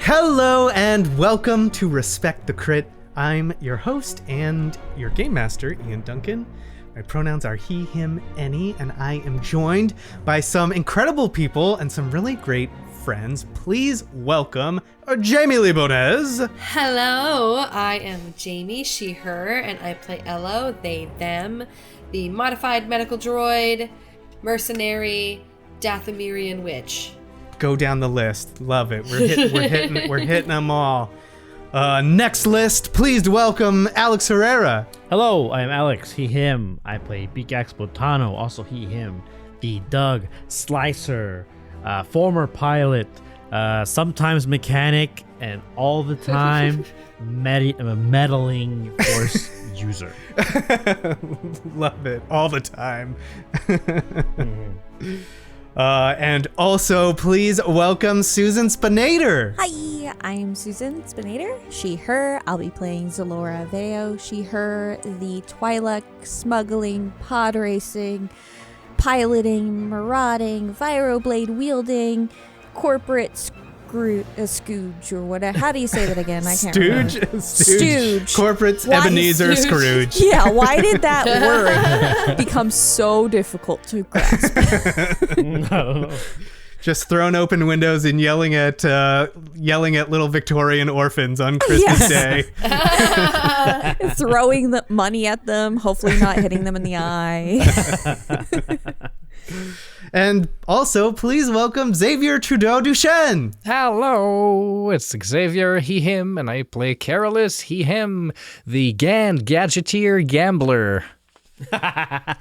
Hello and welcome to Respect the Crit. I'm your host and your game master, Ian Duncan. My pronouns are he, him, any, and I am joined by some incredible people and some really great friends. Please welcome Jamie Lee-Bonés. Hello, I am Jamie, she, her, and I play Ello, they, them, the modified medical droid, mercenary, Dathomirian witch. Go down the list. Love it. We're hitting them all. Next list, please welcome Alex Herrera. Hello, I am Alex, he, him. I play Beegax Botano, also he, him. The Doug Slicer, former pilot, sometimes mechanic, and all the time meddling force user. Love it. All the time. And also, please welcome Susan Spenader. Hi, I'm Susan Spenader, she, her. I'll be playing Xelora Veo, she, her, the Twi'lek smuggling, pod racing, piloting, marauding, Viroblade wielding, corporate Scooge or whatever. How do you say that again? I can't remember. Stooge. Corporate Ebenezer Scrooge. Yeah, why did that word become so difficult to grasp? No. Just throwing open windows and yelling at little Victorian orphans on Christmas Day. Throwing the money at them, hopefully not hitting them in the eye. And also, please welcome Xavier Trudeau-Deschênes. Hello, it's Xavier, he, him, and I play Carolus, he, him, the gadgeteer gambler.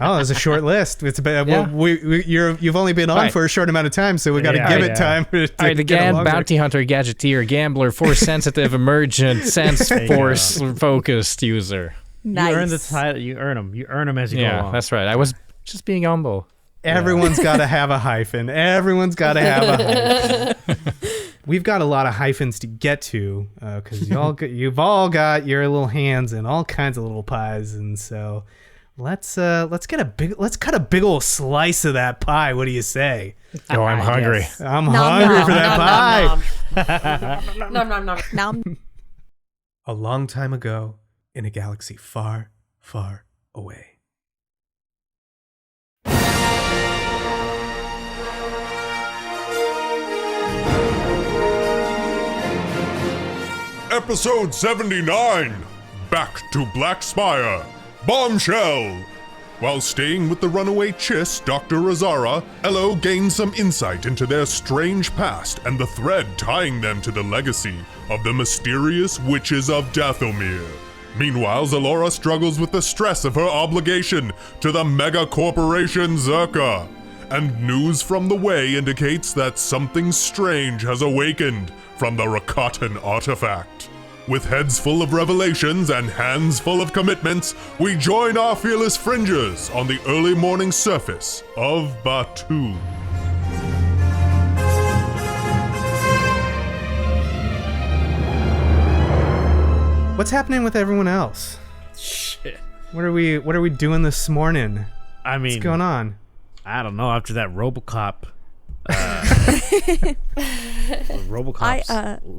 Oh, it's a short list. It's you've only been on for a short amount of time, so we got to give it time. To the Gan bounty hunter, gadgeteer, gambler, force sensitive, emergent, sense force focused user. Nice. You earn the title. You earn them. You earn them as you go along. Yeah, that's right. I was just being humble. Everyone's got to have a hyphen. Everyone's got to have a hyphen. We've got a lot of hyphens to get to because you've all got your little hands in all kinds of little pies, and so let's cut a big old slice of that pie. What do you say? Oh, I'm hungry. Yes. I'm hungry for that pie. Nom nom nom. Nom. A long time ago, in a galaxy far, far away. Episode 79, Back to Black Spire, Bombshell. While staying with the runaway Chiss, Dr. Azara, Ello gains some insight into their strange past and the thread tying them to the legacy of the mysterious witches of Dathomir. Meanwhile, Xelora struggles with the stress of her obligation to the mega corporation Zerka. And news from the Way indicates that something strange has awakened from the Rakatan artifact. With heads full of revelations and hands full of commitments, we join our fearless fringers on the early morning surface of Batu. What's happening with everyone else? Shit. What are we doing this morning? I mean, What's going on? I don't know. After that RoboCop,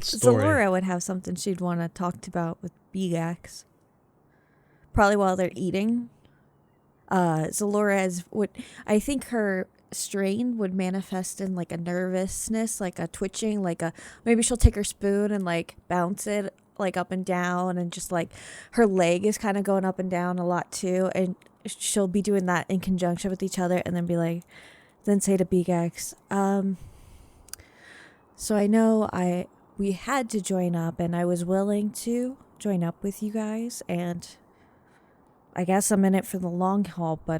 story. Xelora would have something she'd want to talk about with Beegax. Probably while they're eating. Xelora I think her strain would manifest in like a nervousness, like a twitching, maybe she'll take her spoon and like bounce it like up and down, and just like her leg is kind of going up and down a lot too, and she'll be doing that in conjunction with each other, and then say to Beegax, so I know we had to join up, and I was willing to join up with you guys, and I guess I'm in it for the long haul, but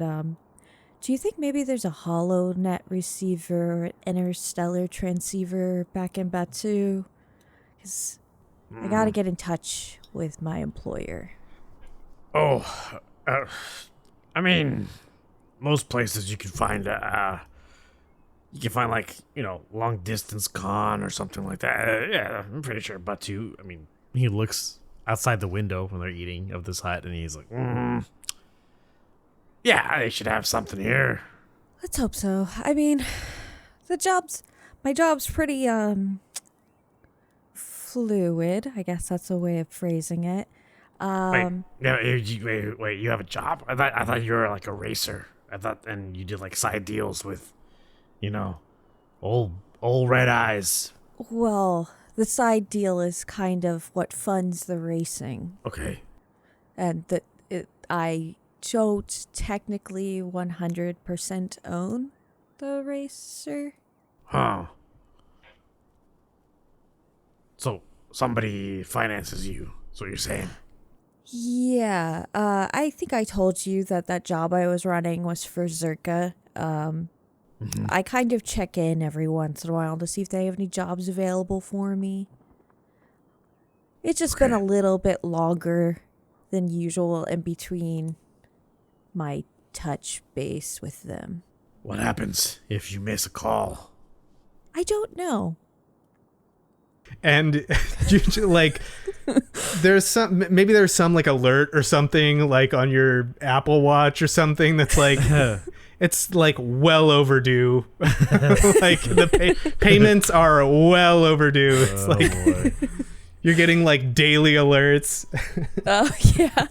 do you think maybe there's a HoloNet receiver, an interstellar transceiver back in Batu? Because I gotta get in touch with my employer. Oh, I mean, most places you can find like, long distance con or something like that. Yeah, I'm pretty sure Batu. I mean, he looks outside the window when they're eating of this hut, and he's like, yeah, they should have something here. Let's hope so. I mean, my job's pretty fluid. I guess that's a way of phrasing it. Wait, you have a job? I thought you were like a racer. And you did like side deals with, old red eyes. Well, the side deal is kind of what funds the racing. Okay. And I don't technically 100% own the racer. Huh. So somebody finances you, that's what you're saying? Yeah, I think I told you that job I was running was for Zerka. I kind of check in every once in a while to see if they have any jobs available for me. It's just been a little bit longer than usual in between my touch base with them. What happens if you miss a call? I don't know. And like, there's some like alert or something like on your Apple Watch or something that's like, it's like well overdue. Like the payments are well overdue. It's boy. You're getting like daily alerts. Oh, yeah.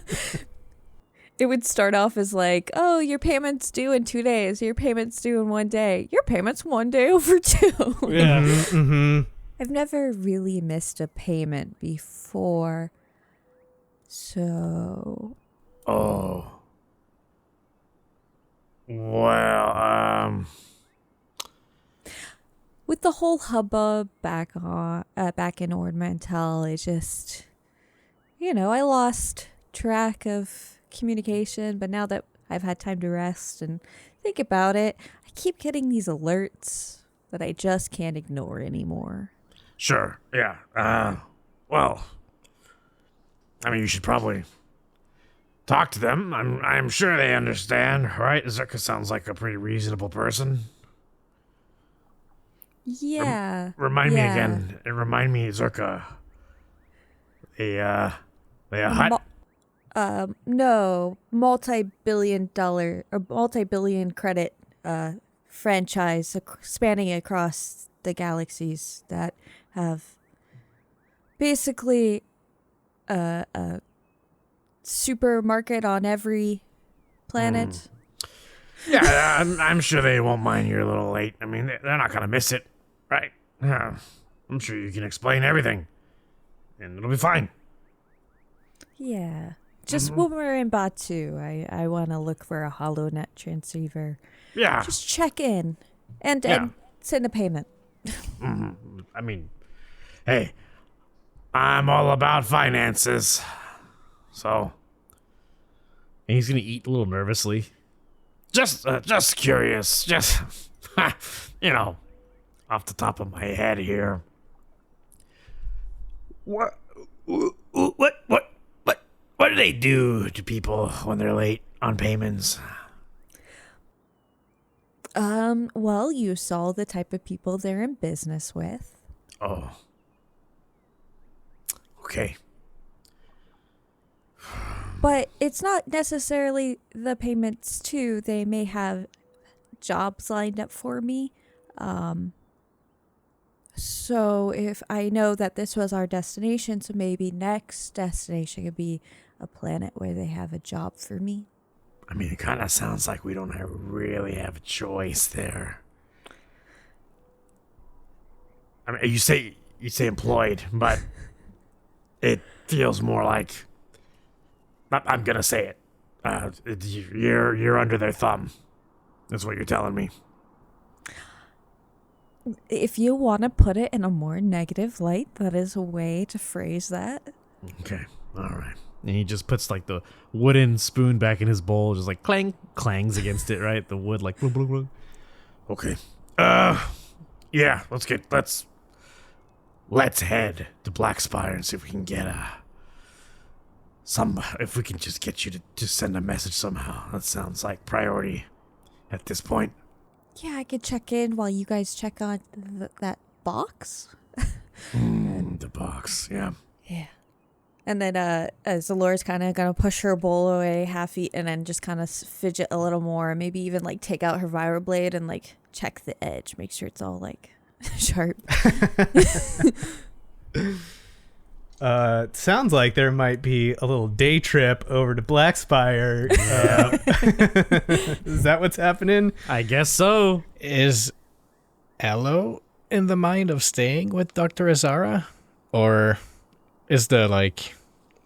It would start off as like, oh, your payment's due in 2 days. Your payment's due in 1 day. Your payment's 1 day overdue. Yeah. Mm-hmm. I've never really missed a payment before. So. Oh. Well, with the whole hubbub back in Ornamental, it just, I lost track of communication. But now that I've had time to rest and think about it, I keep getting these alerts that I just can't ignore anymore. Sure, yeah. Well, I mean, you should probably talk to them. I'm sure they understand, right? Zerka sounds like a pretty reasonable person. Yeah. Remind me again. And remind me, Zerka. They hut? No, multi-billion credit franchise spanning across the galaxies that have basically a supermarket on every planet. Yeah, I'm sure they won't mind you're a little late. I mean, they're not going to miss it, right? Yeah, I'm sure you can explain everything, and it'll be fine. Yeah. Just when we're in Batu, I want to look for a HoloNet transceiver. Yeah. Just check in and send a payment. I mean, hey, I'm all about finances. So, and he's gonna eat a little nervously. Just curious. Just, off the top of my head here. What do they do to people when they're late on payments? Well, you saw the type of people they're in business with. Oh. Okay. But it's not necessarily the payments too. They may have jobs lined up for me. So if I know that this was our destination, so maybe next destination could be a planet where they have a job for me. I mean, it kind of sounds like we don't really have a choice there. I mean, you say employed, but it feels more like I'm gonna say it. You're under their thumb. That's what you're telling me. If you want to put it in a more negative light, that is a way to phrase that. Okay, all right. And he just puts like the wooden spoon back in his bowl, just like clangs against it, right? The wood like blub, blub, blub. Okay. Yeah, let's head to Black Spire and see if we can get if we can just get you to just send a message somehow. That sounds like priority at this point. Yeah, I could check in while you guys check on that box. The box, yeah. Yeah. And then Xelora's kind of going to push her bowl away half eat and then just kind of fidget a little more. Maybe even like take out her vibroblade and like check the edge. Make sure it's all like sharp. Sounds like there might be a little day trip over to Black Spire. Is that what's happening? I guess so. Is Elo in the mind of staying with Dr. Azara? Or is the, like,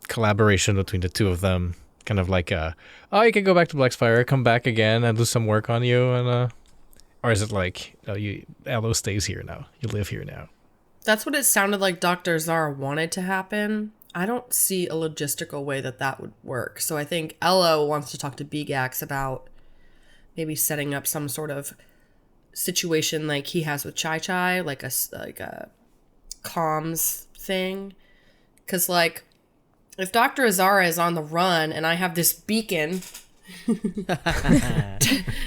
collaboration between the two of them kind of like you can go back to Black Spire, come back again and do some work on you, and or is it like, Elo stays here now, you live here now? That's what it sounded like Dr. Zara wanted to happen. I don't see a logistical way that would work. So I think Elo wants to talk to Beegax about maybe setting up some sort of situation like he has with Chai Chai, like a comms thing. Because, like, if Dr. Azara is on the run and I have this beacon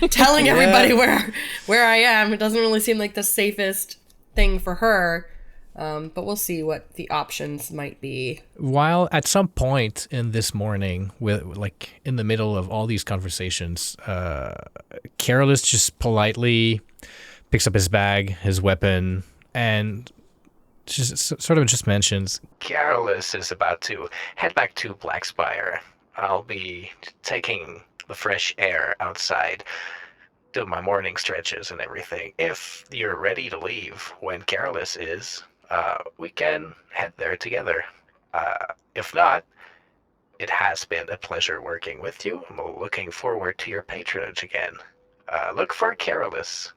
telling everybody where I am, it doesn't really seem like the safest thing for her. But we'll see what the options might be. While at some point in this morning, like in the middle of all these conversations, Carolus just politely picks up his bag, his weapon, and just mentions, Carolus is about to head back to Black Spire. I'll be taking the fresh air outside, do my morning stretches and everything. If you're ready to leave when Carolus is, we can head there together. If not, it has been a pleasure working with you. I'm looking forward to your patronage again. Look for Carolus.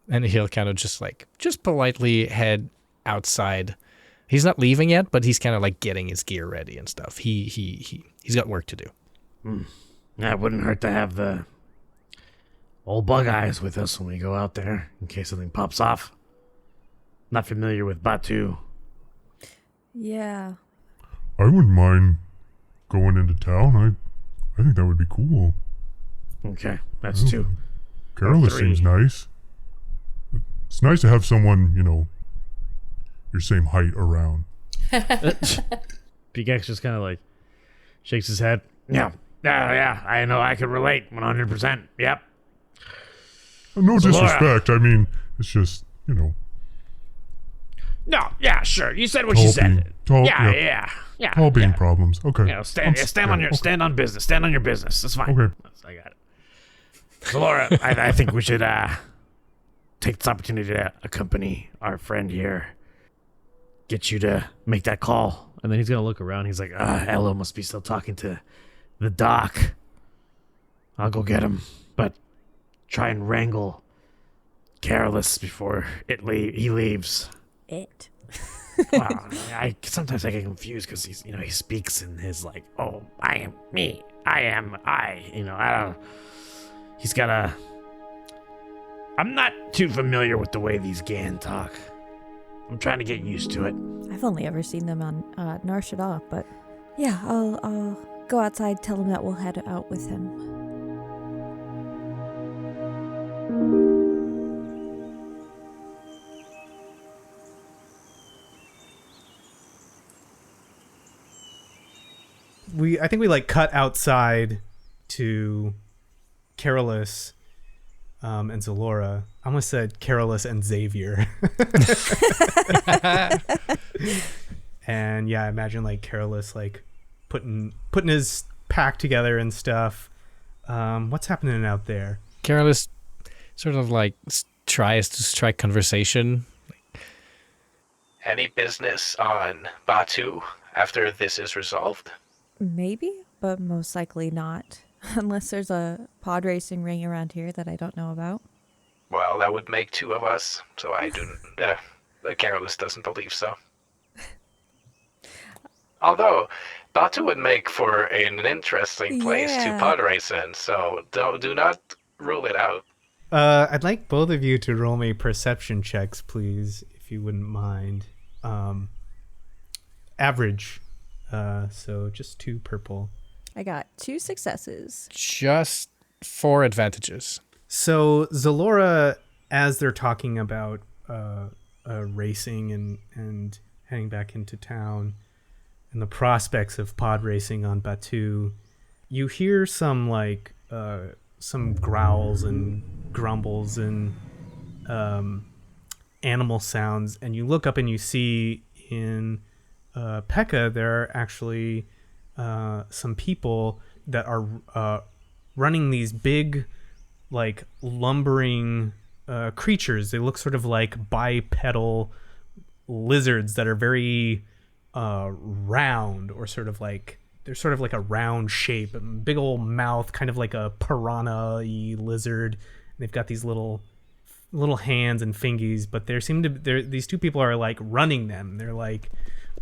And he'll kind of just politely head outside. He's not leaving yet, but he's kind of like getting his gear ready and stuff. He's got work to do. Yeah, it wouldn't hurt to have the old bug eyes with us when we go out there in case something pops off. Not familiar with Batu. Yeah. I wouldn't mind going into town. I think that would be cool. Okay, that's two. Carolus seems nice. It's nice to have someone, your same height around. Beegax just kind of like shakes his head. Yeah, I know, I could relate 100%. Yep. No disrespect. I mean, it's just, No, yeah, sure. You said what you said. Yeah. All being problems. Okay. Stand on business. Stand on your business. That's fine. Okay. I got it. So, Laura, I think we should take this opportunity to accompany our friend here. Get you to make that call. And then he's going to look around. He's like, Elo must be still talking to the doc. I'll go get him. But try and wrangle Carolus before he leaves. It. Well, sometimes I get confused because he speaks in his like, oh, I am me, I am I. I don't. He's got a. I'm not too familiar with the way these Gan talk. I'm trying to get used to it. I've only ever seen them on Nar Shaddaa, but yeah, I'll go outside, tell him that we'll head out with him. I think we cut outside to Carolus and Xelora. I almost said Carolus and Xavier. And yeah, I imagine Carolus putting his pack together and stuff. What's happening out there? Carolus sort of tries to strike conversation. Any business on Batu after this is resolved? Maybe, but most likely not. Unless there's a pod racing ring around here that I don't know about. Well, that would make two of us, so I do. Carolus doesn't believe so. Although, Batu would make for an interesting place to pod race in, so do not rule it out. I'd like both of you to roll me perception checks, please, if you wouldn't mind. Average. So just 2 purple. I got 2 successes. Just 4 advantages. So Xelora, as they're talking about racing and heading back into town and the prospects of pod racing on Batu, you hear some growls and grumbles and animal sounds, and you look up and you see in Pekka, there are actually some people that are running these big, like, lumbering creatures. They look sort of like bipedal lizards that are very round, or sort of like, they're sort of like a round shape, a big old mouth, kind of like a piranha-y lizard. They've got these little hands and fingies, but these two people are like running them. They're like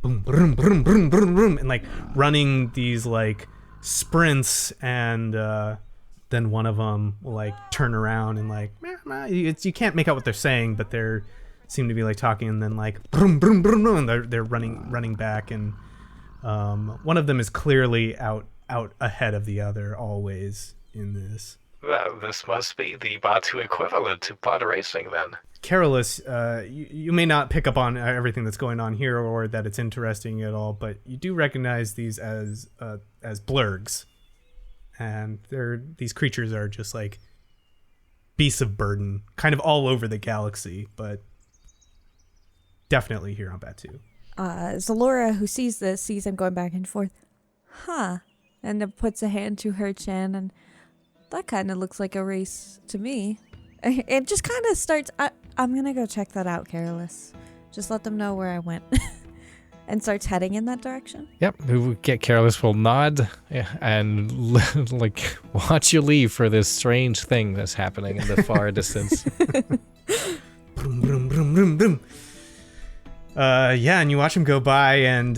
boom, boom, boom, boom, boom, boom, and like running these like sprints, and then one of them will like turn around and like, you can't make out what they're saying, but they're seem to be like talking, and then like boom, boom, boom, boom, and they're running back, and one of them is clearly out ahead of the other always in this. Well, this must be the Batu equivalent to pod racing, then. Carolus, you may not pick up on everything that's going on here, or that it's interesting at all, but you do recognize these as blurgs, and these creatures are just like beasts of burden, kind of all over the galaxy, but definitely here on Batu. Xelora, who sees this, sees them going back and forth. Huh. And then puts a hand to her chin, and that kind of looks like a race to me. It just kind of starts, I'm going to go check that out, Carolus. Just let them know where I went. And starts heading in that direction. Yep, Careless will nod and like watch you leave for this strange thing that's happening in the far distance. Vroom, vroom, vroom, vroom, vroom. And you watch him go by, and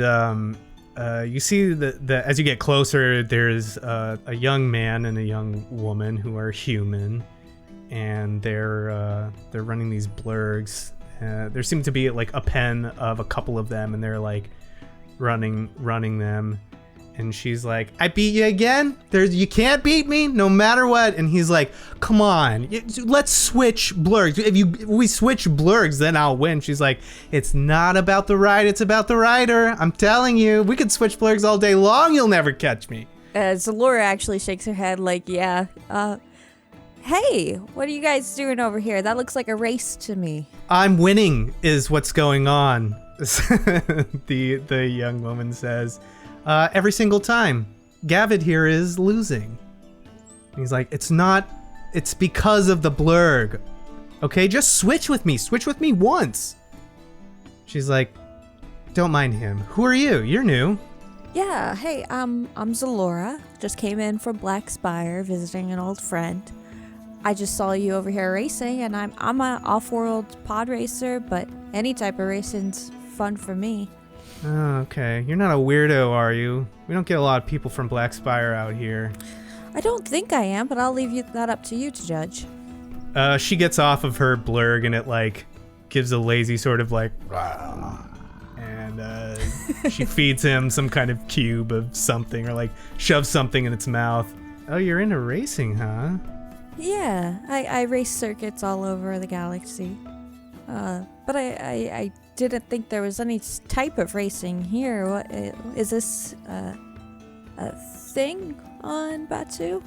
you see that as you get closer, there's a young man and a young woman who are human, and they're running these blurgs. There seems to be like a pen of a couple of them, and they're like running them. And she's like, "I beat you again? You can't beat me, no matter what." And he's like, "Come on, let's switch blurgs. If we switch blurgs, then I'll win." She's like, "It's not about the ride, it's about the rider. I'm telling you, we could switch blurgs all day long. You'll never catch me." Xelora actually shakes her head like, yeah. Hey, what are you guys doing over here? That looks like a race to me. "I'm winning is what's going on," the young woman says. "Every single time. Gavid here is losing." And he's like, it's because of the blurg. Okay, just switch with me once." She's like, "Don't mind him. Who are you? You're new." Yeah, hey, I'm Xelora. Just came in from Black Spire visiting an old friend. I just saw you over here racing, and I'm a off-world pod racer, but any type of racing's fun for me. "Oh, okay. You're not a weirdo, are you? We don't get a lot of people from Black Spire out here." I don't think I am, but I'll leave that up to you to judge. She gets off of her blurg, and it like gives a lazy sort of like, "Rah," and she feeds him some kind of cube of something, or like shoves something in its mouth. "Oh, you're into racing, huh?" Yeah, I race circuits all over the galaxy. But I didn't think there was any type of racing here. What is this a thing on Batu?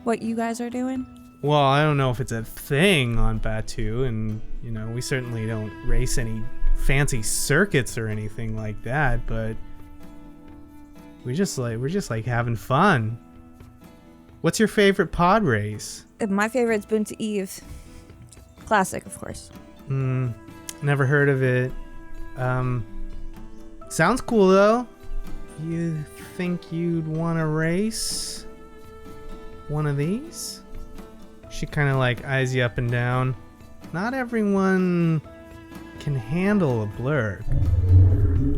What you guys are doing? Well, I don't know if it's a thing on Batu, and we certainly don't race any fancy circuits or anything like that, but we're just like having fun. What's your favorite pod race? My favorite's Boon to Eve. Classic, of course. Never heard of it. Sounds cool though. You think you'd want to race one of these? She kind of like eyes you up and down. Not everyone can handle a blurg.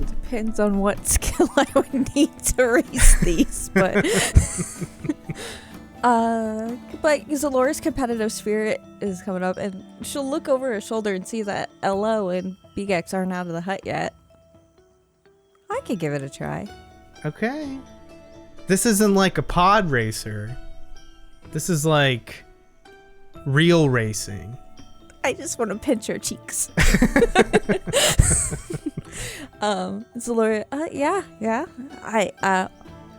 Depends on what skill I would need to race these, but but Xelora's competitive spirit is coming up, and she'll look over her shoulder and see that LO and Beegax aren't out of the hut yet. I could give it a try. Okay. This isn't like a pod racer. This is like real racing. I just want to pinch her cheeks. Xelora, yeah. I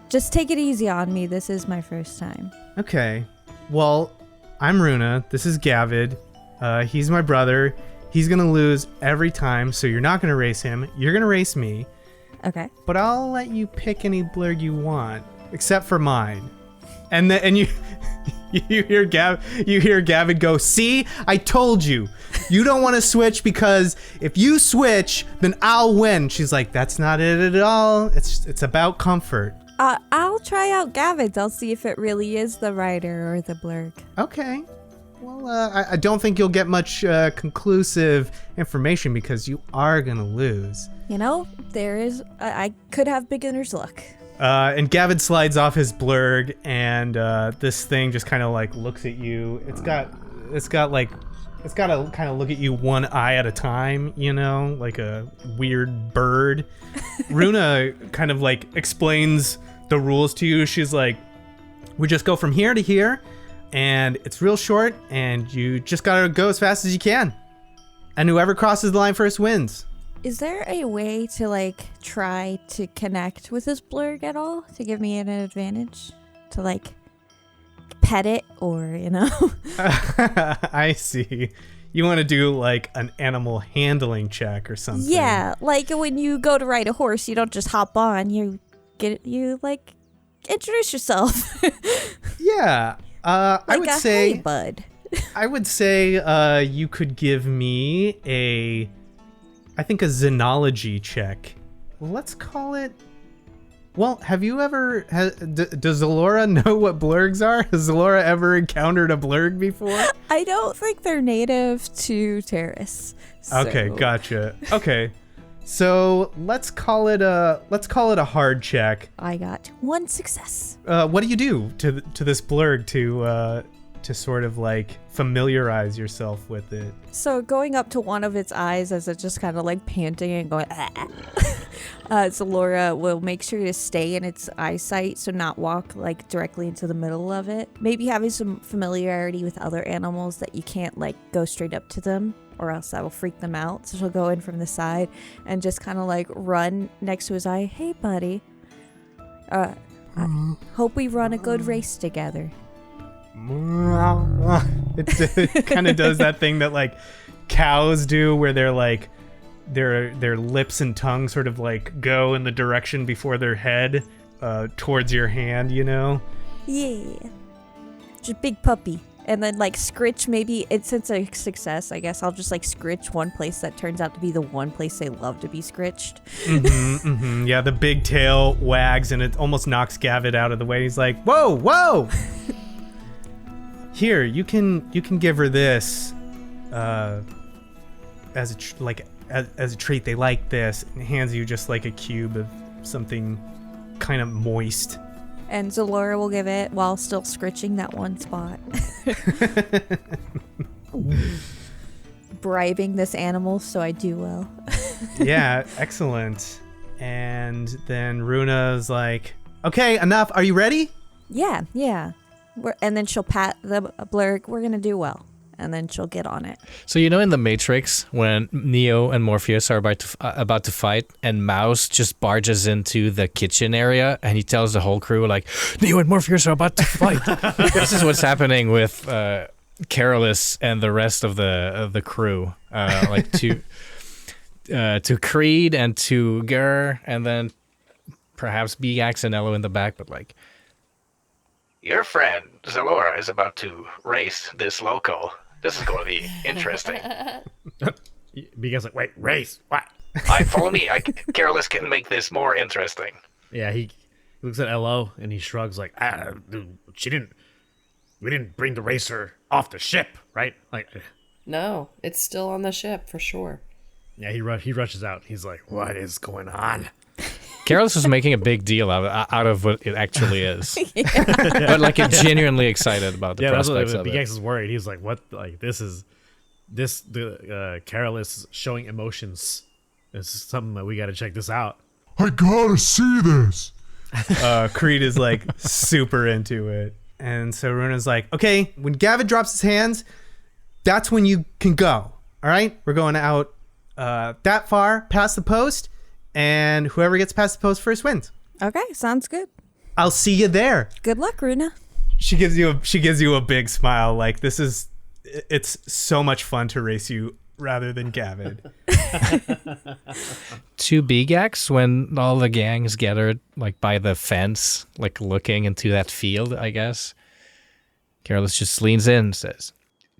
just take it easy on me. This is my first time. Okay. Well, I'm Runa. This is Gavid. He's my brother. He's going to lose every time, so you're not going to race him. You're going to race me. Okay. but I'll let you pick any blurg you want, except for mine. And then you hear Gavin go, "See, I told you. You don't want to switch because if you switch, then I'll win." She's like, "That's not it at all. It's about comfort." I'll try out Gavin's. I'll see if it really is the rider or the blurg. Okay. Well, I don't think you'll get much conclusive information because you are gonna lose. You know, I could have beginner's luck. And Gavin slides off his blurg, and this thing just kind of like looks at you. It's got to kind of look at you one eye at a time, you know, like a weird bird. Runa kind of like explains the rules to you. She's like, "We just go from here to here, and it's real short, and you just gotta go as fast as you can. And whoever crosses the line first wins." Is there a way to like try to connect with this blurg at all to give me an advantage? To like pet it or, you know? I see. You want to do like an animal handling check or something. Yeah, like when you go to ride a horse, you don't just hop on. You like introduce yourself. Yeah. Like I would say, "Hey, bud." I would say you could give me a xenology check. Let's call it. Well, have you ever? Does Xelora know what blurgs are? Has Xelora ever encountered a blurg before? I don't think they're native to Terrace. Okay, so- gotcha. Okay, so let's call it a hard check. I got 1 success. What do you do to this blurg to sort of like familiarize yourself with it? So going up to one of its eyes as it's just kind of like panting and going, Xelora will make sure to stay in its eyesight, so not walk like directly into the middle of it. Maybe having some familiarity with other animals that you can't like go straight up to them, or else that will freak them out. So she'll go in from the side and just kind of like run next to his eye. "Hey, buddy. I hope we run a good race together." It kind of does that thing that like cows do, where they're like their lips and tongue sort of like go in the direction before their head towards your hand, you know? Yeah. Just big puppy. And then like scritch, maybe it's since a success, I guess I'll just like scritch one place that turns out to be the one place they love to be scritched. Yeah, the big tail wags and it almost knocks Gavin out of the way. He's like, whoa! Here, you can give her this as a treat. They like this, and hands you just like a cube of something kind of moist. And Xelora will give it while still scritching that one spot. Bribing this animal so I do well. Yeah, excellent. And then Runa's like, "Okay, enough. Are you ready?" Yeah. And then she'll pat the blurg. "We're gonna do well." And then she'll get on it. So you know in the Matrix when Neo and Morpheus are about to fight and Mouse just barges into the kitchen area and he tells the whole crew like, "Neo and Morpheus are about to fight." This is what's happening with Carolus and the rest of the crew, like to Creed and to Gur, and then perhaps Beegax and Elo in the back, but like, "Your friend Xelora is about to race this local. This is going to be interesting." Because like, wait, race? What? Follow me. Careless can make this more interesting. Yeah, he looks at LO and he shrugs like, dude, we didn't bring the racer off the ship, right? Like, No, it's still on the ship for sure. yeah, he rushes out. He's like, what is going on? Carolus was making a big deal out of what it actually is. But like genuinely excited about the prospects of Beegax it. is worried. He's like, what? Like, Carolus showing emotions. This is something that we got to check this out. I gotta see this. Creed is like super into it. And so Runa's like, "Okay, when Gavin drops his hands, that's when you can go. All right? We're going out that far past the post, and whoever gets past the post first wins. Okay, sounds good. I'll see you there." Good luck, Runa. She gives you a big smile, like it's so much fun to race you rather than Gavin. to Beegax when all the gang is gathered, like by the fence, like looking into that field, I guess. Careless just leans in and says,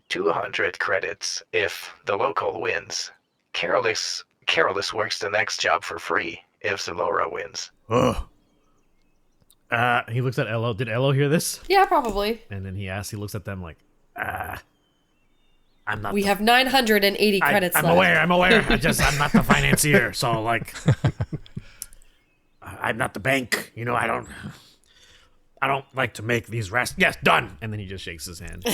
200 credits if the local wins. Careless works the next job for free if Xelora wins. Oh. He looks at Elo. Did Elo hear this? Yeah, probably. And then he looks at them like, I'm not. We have 980 credits I'm left. aware. I'm not the financier. So, like, I'm not the bank. You know, I don't like to make these rest. Yes, done. And then he just shakes his hand.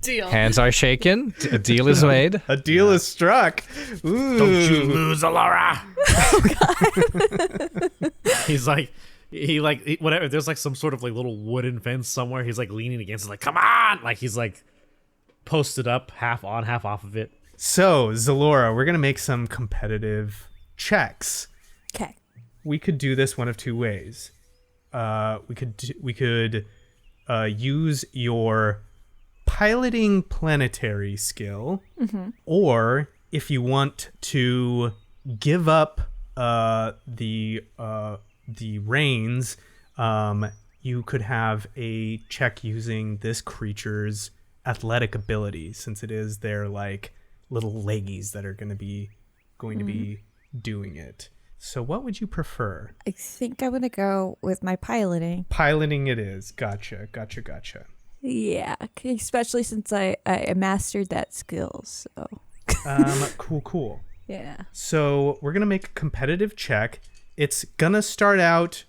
Deal. hands are shaken. A deal is made. A deal is struck. Ooh. Don't you lose, Laura. He's like, whatever. There's like some sort of like little wooden fence somewhere. He's like leaning against it, like, come on. Like he's like posted up, half on, half off of it. So, Xelora, we're going to make some competitive checks. Okay. We could do this one of two ways. We could use your piloting planetary skill, or if you want to give up the reins, you could have a check using this creature's athletic ability, since it is their like little leggies that are going to be doing it. So what would you prefer? I think I'm going to go with my piloting. Piloting it is. Gotcha. Yeah, especially since I mastered that skill. So. Cool. Yeah. So we're going to make a competitive check. It's going to start out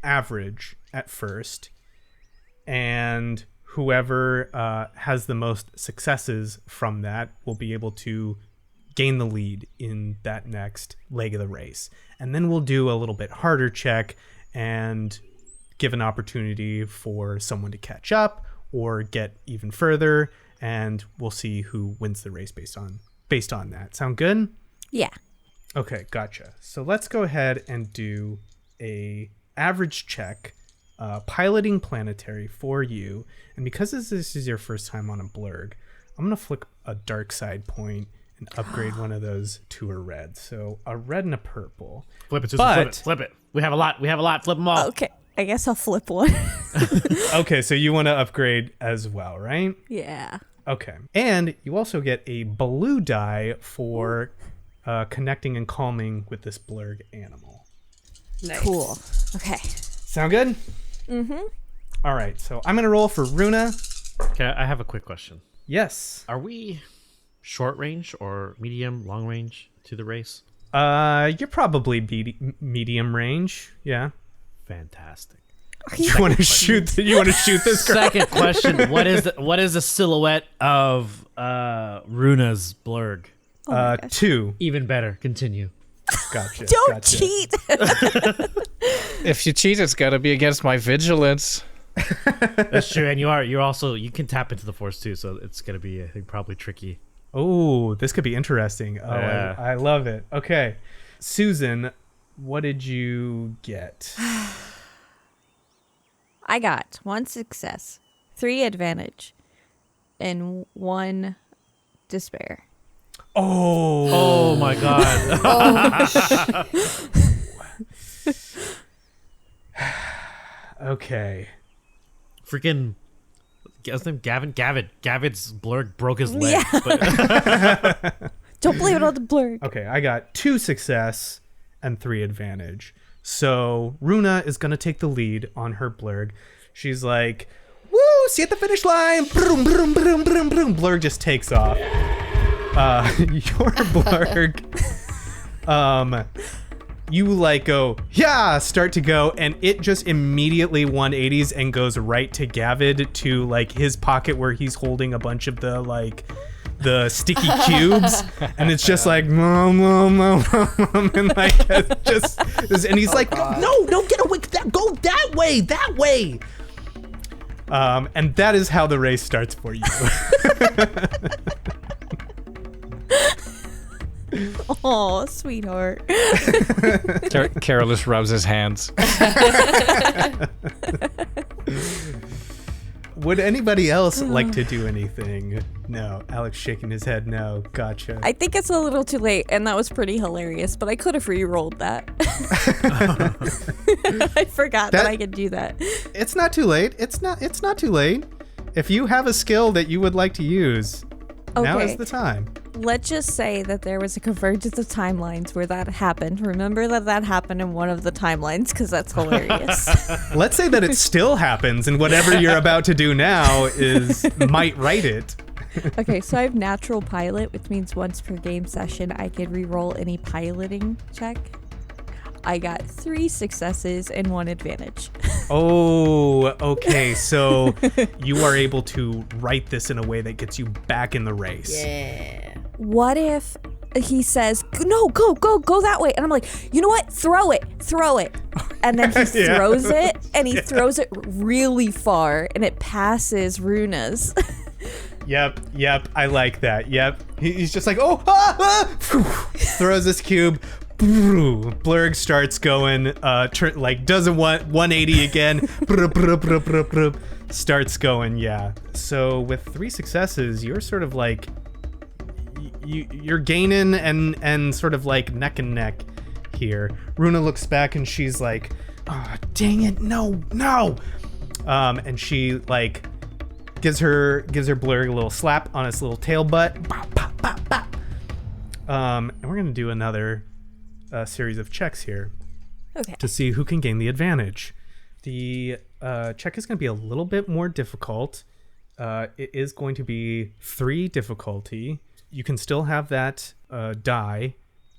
average at first. And whoever has the most successes from that will be able to gain the lead in that next leg of the race. And then we'll do a little bit harder check and give an opportunity for someone to catch up or get even further, and we'll see who wins the race based on that. Sound good? Yeah. Okay, gotcha. So let's go ahead and do a average check, piloting planetary for you. And because this is your first time on a blurg, I'm gonna flick a dark side point and upgrade one of those to a red. So a red and a purple. Flip it, Susan, flip it. We have a lot. Flip them all. Okay. I guess I'll flip one. Okay, so you want to upgrade as well, right? Yeah. Okay. And you also get a blue die for connecting and calming with this blurg animal. Nice. Cool. Okay. Sound good? Mm-hmm. All right, so I'm going to roll for Runa. Okay, I have a quick question. Yes. Are we short range or medium, long range to the race? You're probably medium range. Yeah. Fantastic. You want to shoot this girl? Second question: What is the silhouette of Runa's blurg? 2. Even better. Continue. Gotcha. Don't cheat. If you cheat, it's got to be against my vigilance. That's true, and you can tap into the Force too, so it's gonna be, I think, probably tricky. Oh, this could be interesting. Oh, Yeah. I love it. Okay, Susan, what did you get? I got 1 success, 3 advantage, and 1 despair. Oh my god. Okay. Freaking what's his name? Gavid's blurg broke his leg. Yeah. But Don't blame it on the blur. Okay, I got 2 success and 3 advantage. So Runa is gonna take the lead on her blurg. She's like, "Woo! See you at the finish line!" Broom, broom, broom, broom, broom. Blurg just takes off. Your blurg, you like go, yeah, start to go, and it just immediately 180s and goes right to Gavid, to like his pocket where he's holding a bunch of the sticky cubes, and it's just like and like it's just, and he's like, no, don't get away, go that way. And that is how the race starts for you. Oh, sweetheart. Careless rubs his hands. Would anybody else like to do anything? No. Alex shaking his head. No. Gotcha. I think it's a little too late, and that was pretty hilarious, but I could have re-rolled that. I forgot that I could do that. It's not too late. It's not too late. If you have a skill that you would like to use, now is the time. Let's just say that there was a convergence of timelines where that happened. Remember that happened in one of the timelines, because that's hilarious. Let's say that it still happens, and whatever you're about to do now might write it. Okay, so I have natural pilot, which means once per game session, I could re-roll any piloting check. I got 3 successes and 1 advantage. Oh, okay. So you are able to write this in a way that gets you back in the race. Yeah. What if he says, no, go that way? And I'm like, you know what? Throw it. And then he throws it, and he throws it really far, and it passes Runa's. Yep. I like that. Yep. He's just like, throws this cube. Blurg starts going, does a 180 again. Starts going, yeah. So with 3 successes, you're sort of like, you're gaining and sort of like neck and neck here. Runa looks back and she's like, oh, dang it, no. And she like gives her Blurg a little slap on its little tail butt. And we're gonna do another series of checks here to see who can gain the advantage. The check is going to be a little bit more difficult. It is going to be 3 difficulty. You can still have that die,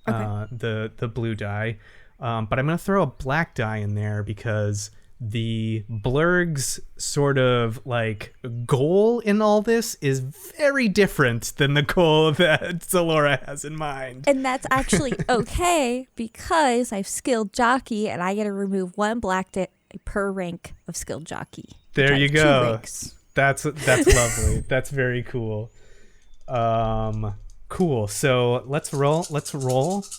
the blue die, but I'm going to throw a black die in there because the Blurg's sort of like goal in all this is very different than the goal that Xelora has in mind. And that's actually okay because I've skilled jockey and I get to remove 1 black die per rank of skilled jockey. There you go. That's lovely. That's very cool. Cool. So let's roll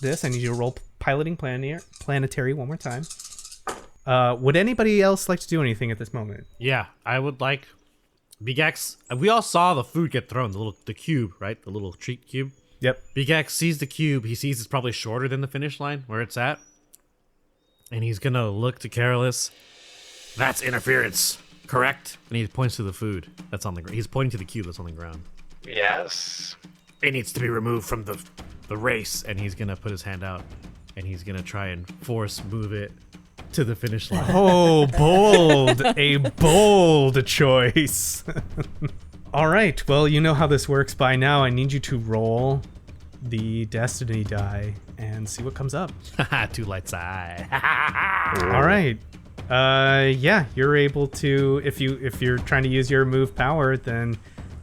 this. I need you to roll piloting planetary one more time. Would anybody else like to do anything at this moment? Yeah, I would like Beegax. We all saw the food get thrown, the cube, right? The little treat cube. Yep. Beegax sees the cube. He sees it's probably shorter than the finish line where it's at. And he's going to look to Carolus. That's interference, correct? And he points to the food that's on the ground. He's pointing to the cube that's on the ground. Yes. It needs to be removed from the race. And he's going to put his hand out. And he's going to try and force move it to the finish line. Oh, bold. A bold choice. All right. Well, you know how this works by now. I need you to roll the destiny die and see what comes up. 2 light side. All right. Yeah, you're able to, if you're trying to use your move power, then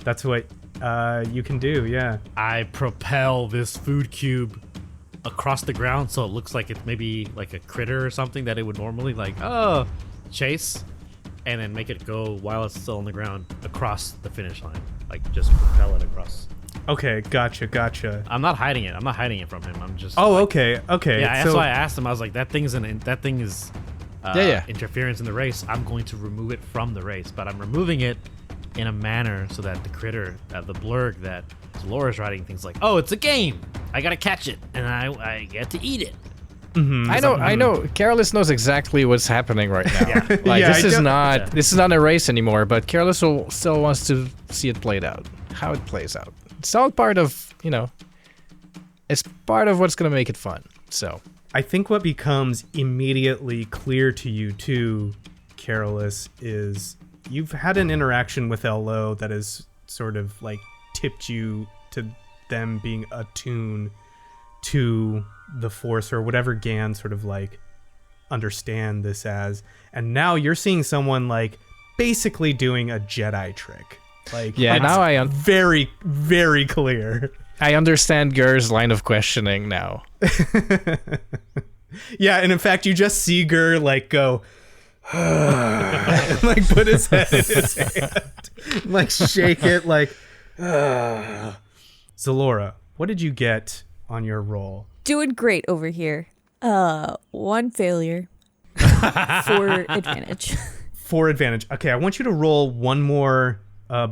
that's what you can do. Yeah. I propel this food cube across the ground so it looks like it's maybe like a critter or something that it would normally chase, and then make it go while it's still on the ground across the finish line, like just propel it across. Okay, gotcha. I'm not hiding it. I'm not hiding it from him. I'm just. Oh, okay. Yeah, that's why I asked him. I was like, that thing is interference in the race. I'm going to remove it from the race, but I'm removing it in a manner so that the critter, the blurg that Xelora's riding, things like, oh, it's a game. I gotta catch it, and I get to eat it. Mm-hmm. I know. Carolus knows exactly what's happening right now. This is not a race anymore, but Carolus still wants to see it played out. How it plays out. It's all part of, it's part of what's gonna make it fun. So I think what becomes immediately clear to you too, Carolus, is you've had an interaction with LO that has sort of like tipped you to them being attuned to the Force or whatever Gan sort of like understand this as, and now you're seeing someone like basically doing a Jedi trick. Like, yeah, now I very, very clear. I understand Gur's line of questioning now. Yeah, and in fact, you just see Gur like go, and, like put his head in his hand, like shake it, like. Xelora, what did you get on your roll? Doing great over here. 1 failure. 4 advantage. 4 advantage. Okay, I want you to roll one more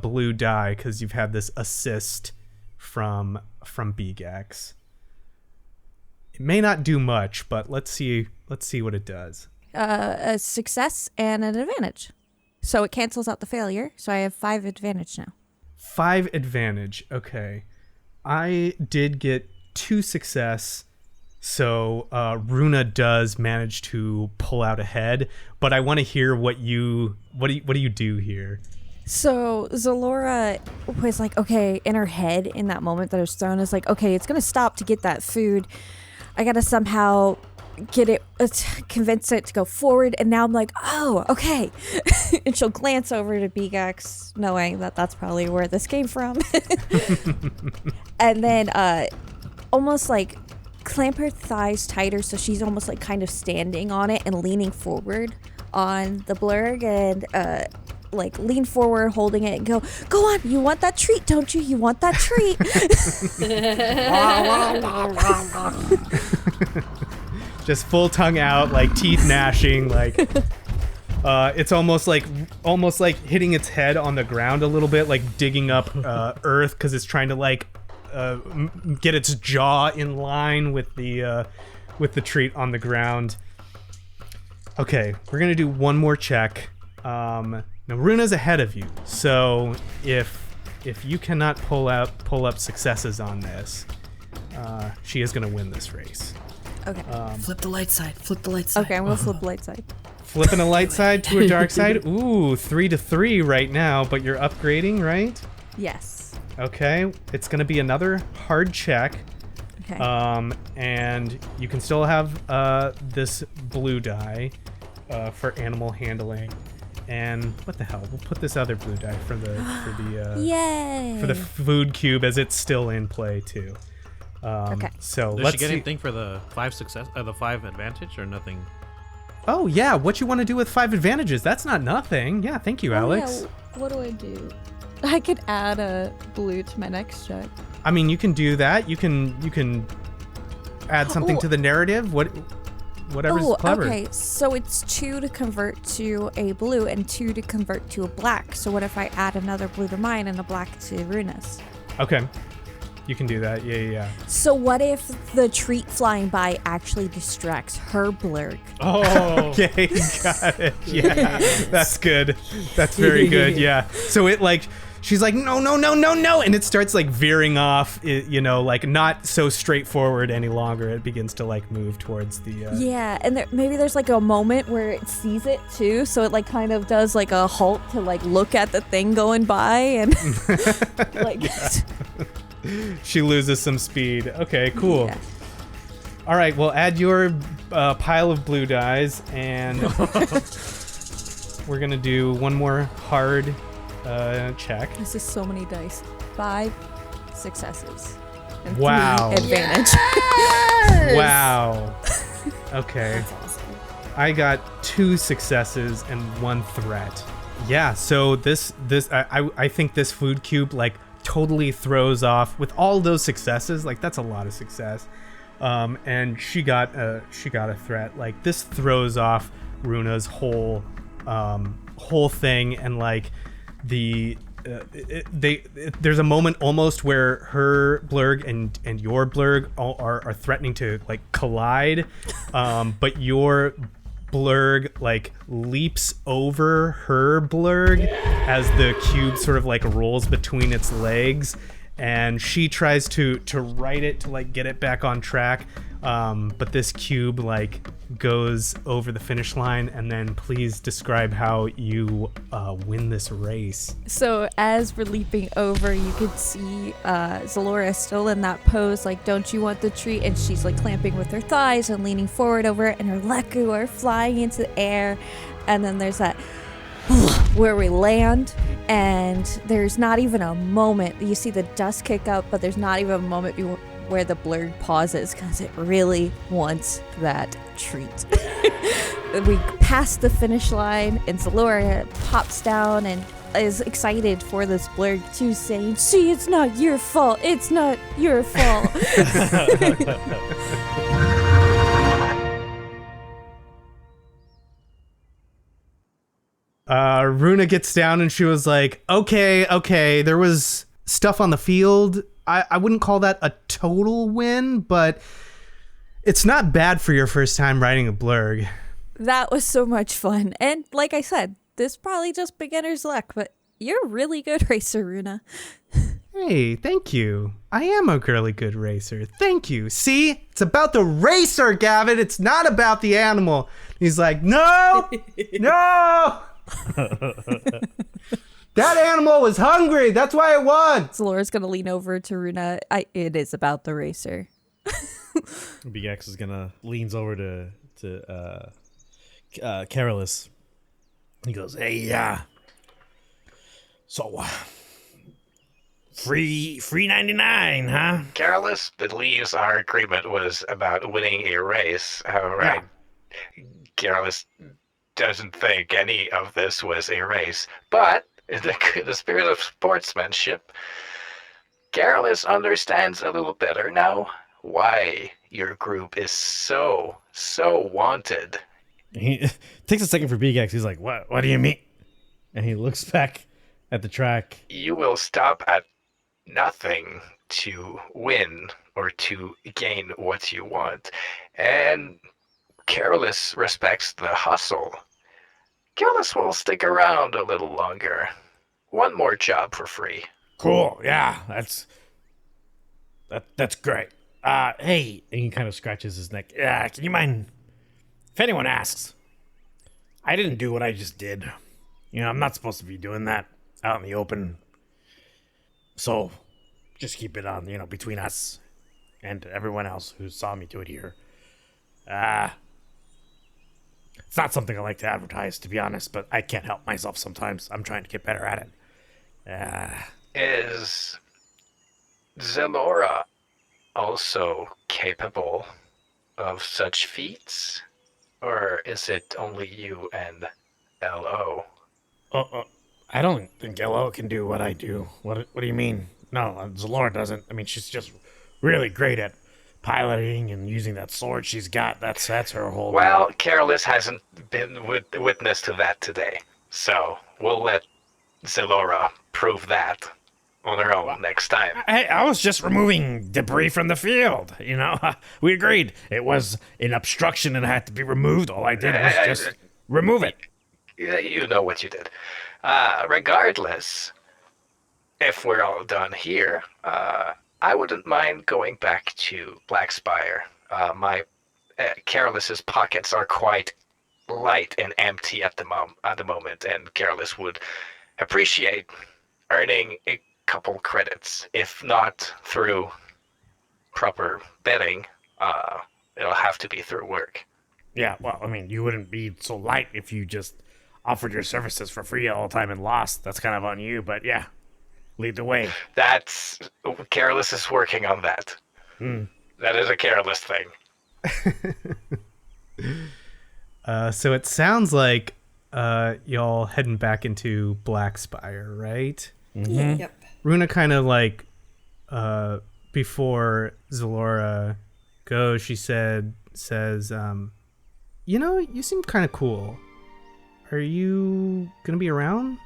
blue die because you've had this assist from Beegax. It may not do much, but let's see what it does. A success and an advantage. So it cancels out the failure. So I have 5 advantage now. 5 advantage. Okay. I did get 2 success. So Runa does manage to pull out ahead, but I want to hear what do you do here? So Xelora was like, okay, in her head in that moment that it was thrown is like, okay, it's gonna stop to get that food. I gotta somehow get it, convince it to go forward. And now I'm like, oh, okay. And she'll glance over to Beegax, knowing that that's probably where this came from. And then almost like clamp her thighs tighter so she's almost like kind of standing on it and leaning forward on the blurg, and like lean forward holding it and go on, you want that treat, don't you want that treat? Just full tongue out, like teeth gnashing, like it's almost like hitting its head on the ground a little bit, like digging up earth because it's trying to like get its jaw in line with the treat on the ground. Okay, we're gonna do one more check. Now Runa's ahead of you, so if you cannot pull up successes on this, she is gonna win this race. Okay. Flip the light side. Okay, I'm gonna flip the light side. Flipping a light side to a dark side. Ooh, 3-3 right now, but you're upgrading, right? Yes. Okay, it's gonna be another hard check. Okay. And you can still have this blue die for animal handling. And what the hell? We'll put this other blue die for the Yay! for the food cube as it's still in play too. Okay. So Does let's she get see. anything for the 5 success, the 5 advantage, or nothing? Oh yeah, what you want to do with 5 advantages? That's not nothing. Yeah, thank you, Alex. Yeah, what do I do? I could add a blue to my next check. I mean, you can do that. You can add something to the narrative. Whatever's clever. Okay. So it's 2 to convert to a blue and 2 to convert to a black. So what if I add another blue to mine and a black to Runa's? Okay. You can do that. Yeah. So what if the treat flying by actually distracts her blurg? Oh, Okay, got it. Yeah, that's good. That's very good. Yeah. So it like, she's like, no, and it starts like veering off. Like not so straightforward any longer. It begins to like move towards the. Yeah, and maybe there's like a moment where it sees it too, so it like kind of does like a halt to like look at the thing going by and like. She loses some speed. Okay, cool. Yeah. All right, well, add your pile of blue dies, and we're gonna do one more hard check. This is so many dice. 5 successes. And Wow. 3 advantage. Wow. Okay. That's awesome. I got 2 successes and 1 threat. Yeah, so this I think this food cube like totally throws off with all those successes. Like that's a lot of success. And she got a threat. Like this throws off Runa's whole thing, and like there's a moment almost where her blurg and your blurg are threatening to like collide, but your blurg like leaps over her blurg as the cube sort of like rolls between its legs, and she tries to right it to like get it back on track, but this cube like goes over the finish line. And then please describe how you win this race. So as we're leaping over, you can see Xelora still in that pose, like, don't you want the treat? And she's like clamping with her thighs and leaning forward over it, and her leku are flying into the air. And then there's that where we land, and there's not even a moment. You see the dust kick up, but there's not even a moment where the blurg pauses because it really wants that treat. We pass the finish line, and Xelora pops down and is excited for this blurg too, saying, "See, it's not your fault. It's not your fault." Runa gets down and she was like, okay, there was stuff on the field. I wouldn't call that a total win, but it's not bad for your first time riding a blurg. That was so much fun. And like I said, this is probably just beginner's luck, but you're a really good racer, Runa. Hey, thank you. I am a really good racer. Thank you. See? It's about the racer, Gavin. It's not about the animal. He's like, no! That animal was hungry. That's why it won. Xelora's going to lean over to Runa. It is about the racer. Beegax is gonna leans over to Carolus. He goes, "Hey, so free 99, huh?" Careless believes our agreement was about winning a race. Right. Careless doesn't think any of this was a race, but in the spirit of sportsmanship, Careless understands a little better now why your group is so wanted. He takes a second for Beegax. He's like, What do you mean?" And he looks back at the track. You will stop at nothing to win or to gain what you want. And Careless respects the hustle. Careless will stick around a little longer. One more job for free. Cool. Yeah, that's great. Hey, and he kind of scratches his neck. Can you mind if anyone asks? I didn't do what I just did. I'm not supposed to be doing that out in the open. So just keep it on, between us and everyone else who saw me do it here. It's not something I like to advertise, to be honest, but I can't help myself sometimes. I'm trying to get better at it. Is Xelora also capable of such feats? Or is it only you and LO? I don't think LO can do what I do. What do you mean? No, Xelora doesn't. I mean, she's just really great at piloting and using that sword she's got. That's her whole... Well, Careless hasn't been witness to that today. So we'll let Xelora prove that on her own next time. I was just removing debris from the field, We agreed. It was an obstruction and it had to be removed. All I did was just remove it. You know what you did. Regardless, if we're all done here, I wouldn't mind going back to Black Spire. My Careless's pockets are quite light and empty at the moment, and Careless would appreciate earning a couple credits, if not through proper betting. It'll have to be through work. Yeah, well, I mean, you wouldn't be so light if you just offered your services for free all the time and lost. That's kind of on you, but yeah, lead the way. That's... Careless is working on that. That is a Careless thing. So it sounds like y'all heading back into Black Spire, right? Mm-hmm. Yep. Runa kind of like, before Xelora goes, she says, you seem kind of cool. Are you going to be around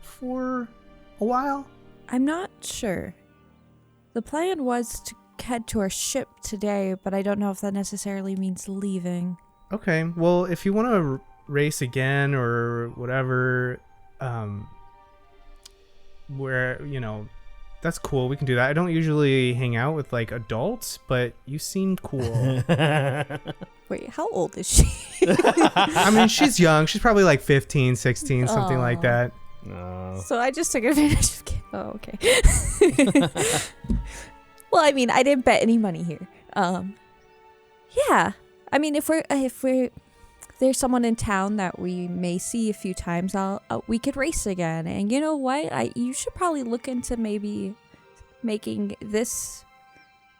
for a while? I'm not sure. The plan was to head to our ship today, but I don't know if that necessarily means leaving. Okay, well, if you want to race again or whatever, where, that's cool. We can do that. I don't usually hang out with, adults, but you seem cool. Wait, how old is she? I mean, she's young. She's probably 15, 16, something like that. So I just took advantage of... Oh, okay. Well, I mean, I didn't bet any money here. Yeah. I mean, if there's someone in town that we may see a few times, we could race again. And you know what? You should probably look into maybe making this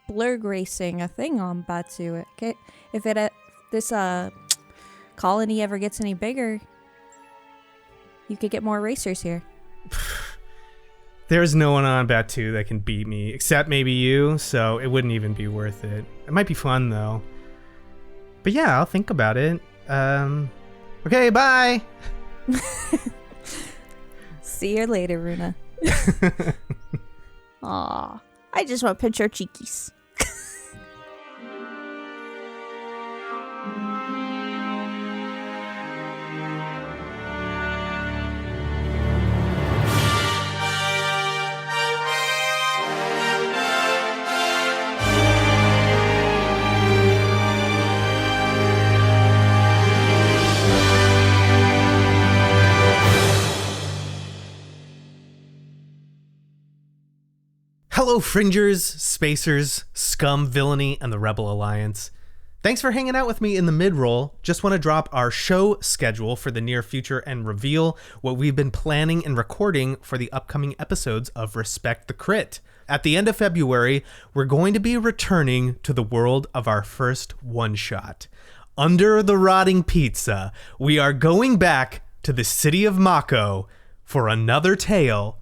blurg racing a thing on Batu. Okay? If this colony ever gets any bigger, you could get more racers here. There's no one on Batu that can beat me, except maybe you, so it wouldn't even be worth it. It might be fun, though. But yeah, I'll think about it. Okay, bye! See you later, Runa. Aw, I just want to pinch your cheekies. Hello, Fringers, Spacers, Scum, Villainy, and the Rebel Alliance. Thanks for hanging out with me in the mid-roll. Just want to drop our show schedule for the near future and reveal what we've been planning and recording for the upcoming episodes of Respect the Crit. At the end of February, we're going to be returning to the world of our first one-shot. Under the Rotting Pizza, we are going back to the city of Mako for another tale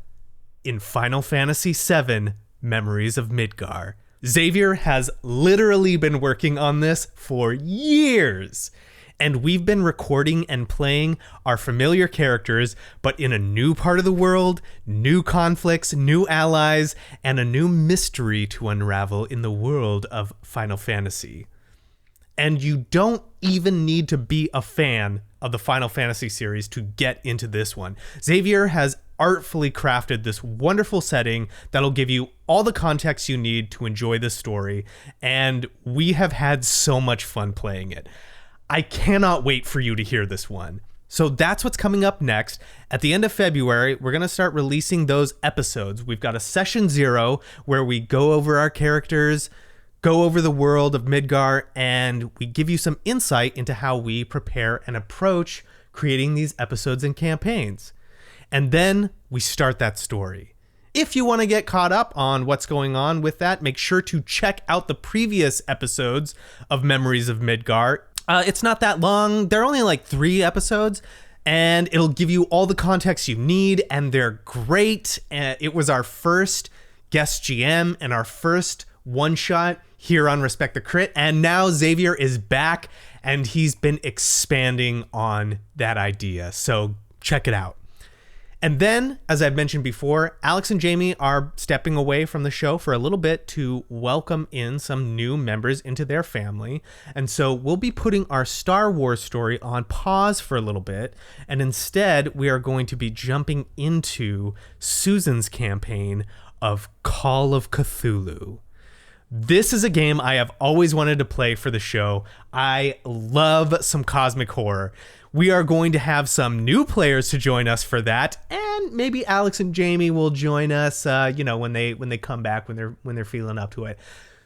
in Final Fantasy VII Memories of Midgar. Xavier has literally been working on this for years, and we've been recording and playing our familiar characters, but in a new part of the world, new conflicts, new allies, and a new mystery to unravel in the world of Final Fantasy. And you don't even need to be a fan of the Final Fantasy series to get into this one. Xavier has artfully crafted this wonderful setting that'll give you all the context you need to enjoy the story, and we have had so much fun playing it. I cannot wait for you to hear this one. So that's what's coming up next. At the end of February, we're going to start releasing those episodes. We've got a Session 0 where we go over our characters, go over the world of Midgar, and we give you some insight into how we prepare and approach creating these episodes and campaigns. And then we start that story. If you want to get caught up on what's going on with that, make sure to check out the previous episodes of Memories of Midgar. It's not that long. They're only like 3 episodes, and it'll give you all the context you need, and they're great. It was our first guest GM and our first one-shot here on Respect the Crit, and now Xavier is back, and he's been expanding on that idea. So check it out. And then, as I've mentioned before, Alex and Jamie are stepping away from the show for a little bit to welcome in some new members into their family. And so we'll be putting our Star Wars story on pause for a little bit. And instead, we are going to be jumping into Susan's campaign of Call of Cthulhu. This is a game I have always wanted to play for the show. I love some cosmic horror. We are going to have some new players to join us for that, and maybe Alex and Jamie will join us, when they come back, when they're feeling up to it.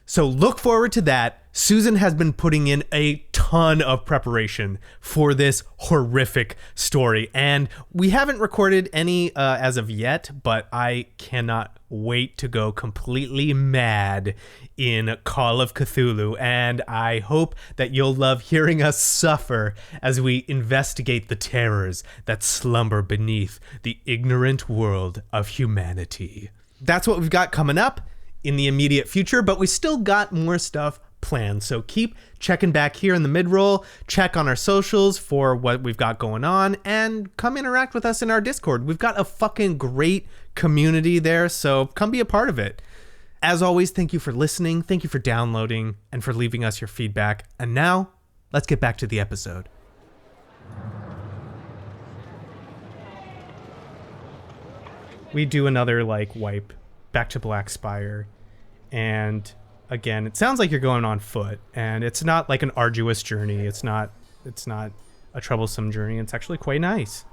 So look forward to that. Susan has been putting in a ton of preparation for this horrific story, and we haven't recorded any as of yet, but I cannot wait to go completely mad in Call of Cthulhu, and I hope that you'll love hearing us suffer as we investigate the terrors that slumber beneath the ignorant world of humanity. That's what we've got coming up in the immediate future, but we still got more stuff planned. So keep checking back here in the mid-roll, check on our socials for what we've got going on, and come interact with us in our Discord. We've got a fucking great community there, so come be a part of it. As always, thank you for listening, thank you for downloading, and for leaving us your feedback. And now, let's get back to the episode. We do another wipe back to Black Spire, and again, it sounds like you're going on foot, and it's not like an arduous journey. It's not a troublesome journey. It's actually quite nice.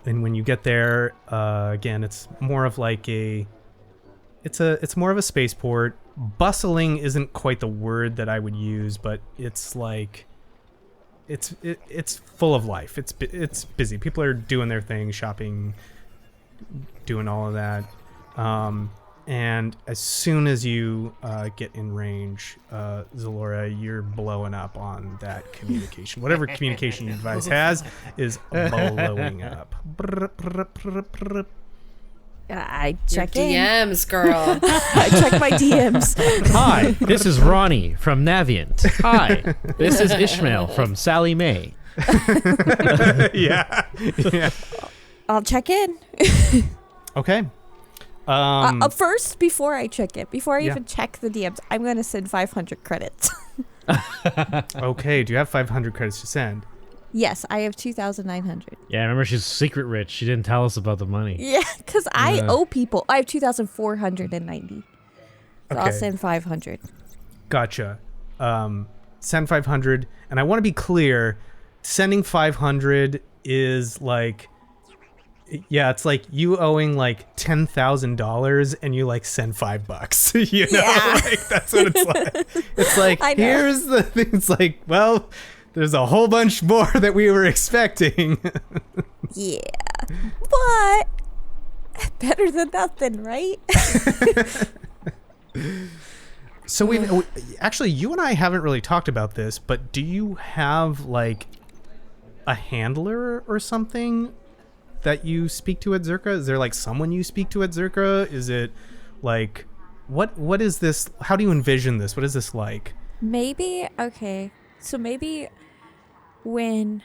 And when you get there, again, it's more of it's more of a spaceport. Bustling isn't quite the word that I would use, but it's it's full of life. It's busy. People are doing their thing, shopping, doing all of that. And as soon as you get in range, Xelora, you're blowing up on that communication. Whatever communication device has is blowing up. I check Your in. DMs, girl. I check my DMs. Hi, this is Ronnie from Navient. Hi, this is Ishmael from Sally Mae. Yeah. I'll check in. Okay. First, before I check it, before I Yeah. even check the DMs, I'm going to send 500 credits. Okay. Do you have 500 credits to send? Yes, I have 2,900. Yeah, remember she's secret rich. She didn't tell us about the money. Yeah, because I owe people. I have 2,490. So I'll Okay. send 500. Gotcha. Send 500, and I want to be clear. Sending 500 is like, yeah, it's like you owing like $10,000 and you like send $5. You know, Yeah. like that's what it's like. It's like I know. here's the thing. It's like, well, there's a whole bunch more that we were expecting. Yeah. But better than nothing, right? So we actually, you and I haven't really talked about this, but do you have like a handler or something that you speak to at Zerka? Is there like someone you speak to at Zerka? Is it like what is this? How do you envision this? What is this like? Maybe, okay. So maybe when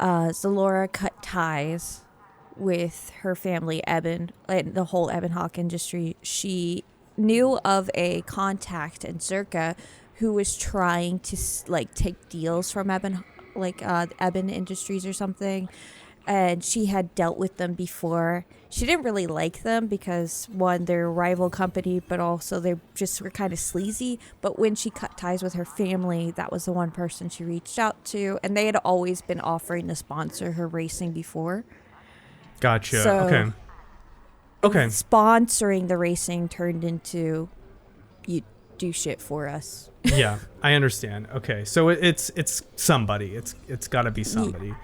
Xelora cut ties with her family, Eben, and the whole Eben Hawk industry, she knew of a contact in Zerka who was trying to like take deals from Eben, like Eben Industries or something. And she had dealt with them before. She didn't really like them because, one, they're a rival company, but also they just were kind of sleazy. But when she cut ties with her family, that was the one person she reached out to. And they had always been offering to sponsor her racing before. Gotcha. So- Okay. Okay. Sponsoring the racing turned into, you do shit for us. Yeah, I understand. Okay, so it's somebody. It's got to be somebody.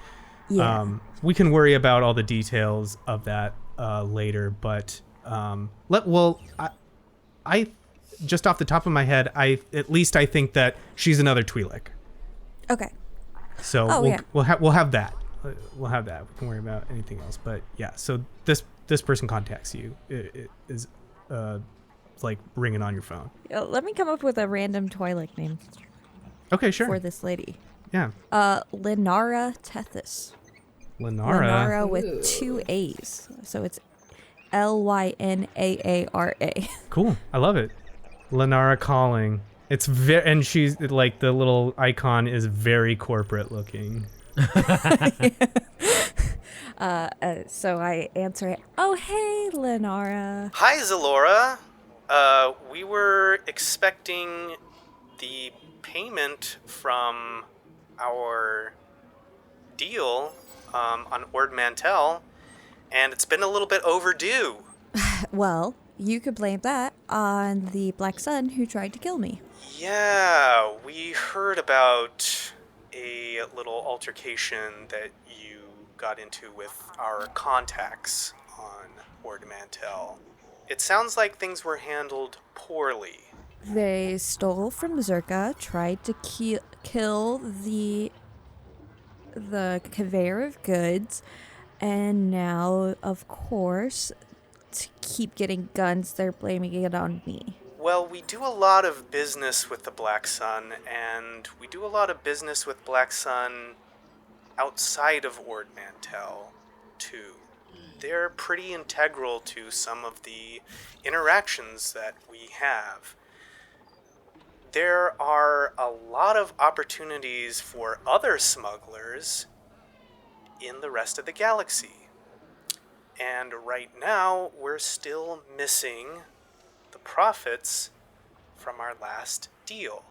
Yeah. We can worry about all the details of that later, but I just off the top of my head, I think that she's another Twi'lek. Okay. So Oh, yeah. we'll have that. We'll have that. We can worry about anything else. But yeah, so this person contacts you. It is like ringing on your phone. Let me come up with a random Twi'lek name Okay, sure. for this lady. Yeah, Linara Tethys. Lenara. Linara with 2 A's. So it's Lynaara. Cool. I love it. Lenara calling. It's very, and she's like the little icon is very corporate looking. So I answer it. Oh, hey, Linara. Hi, Xelora. We were expecting the payment from our deal on Ord Mantell, and it's been a little bit overdue. Well, you could blame that on the Black Sun who tried to kill me. Yeah, we heard about a little altercation that you got into with our contacts on Ord Mantell. It sounds like things were handled poorly. They stole from Zerka, tried to kill the conveyor of goods, and now, of course, to keep getting guns, they're blaming it on me. Well, we do a lot of business with the Black Sun, and we do a lot of business with Black Sun outside of Ord Mantell, too. They're pretty integral to some of the interactions that we have. There are a lot of opportunities for other smugglers in the rest of the galaxy. And right now, we're still missing the profits from our last deal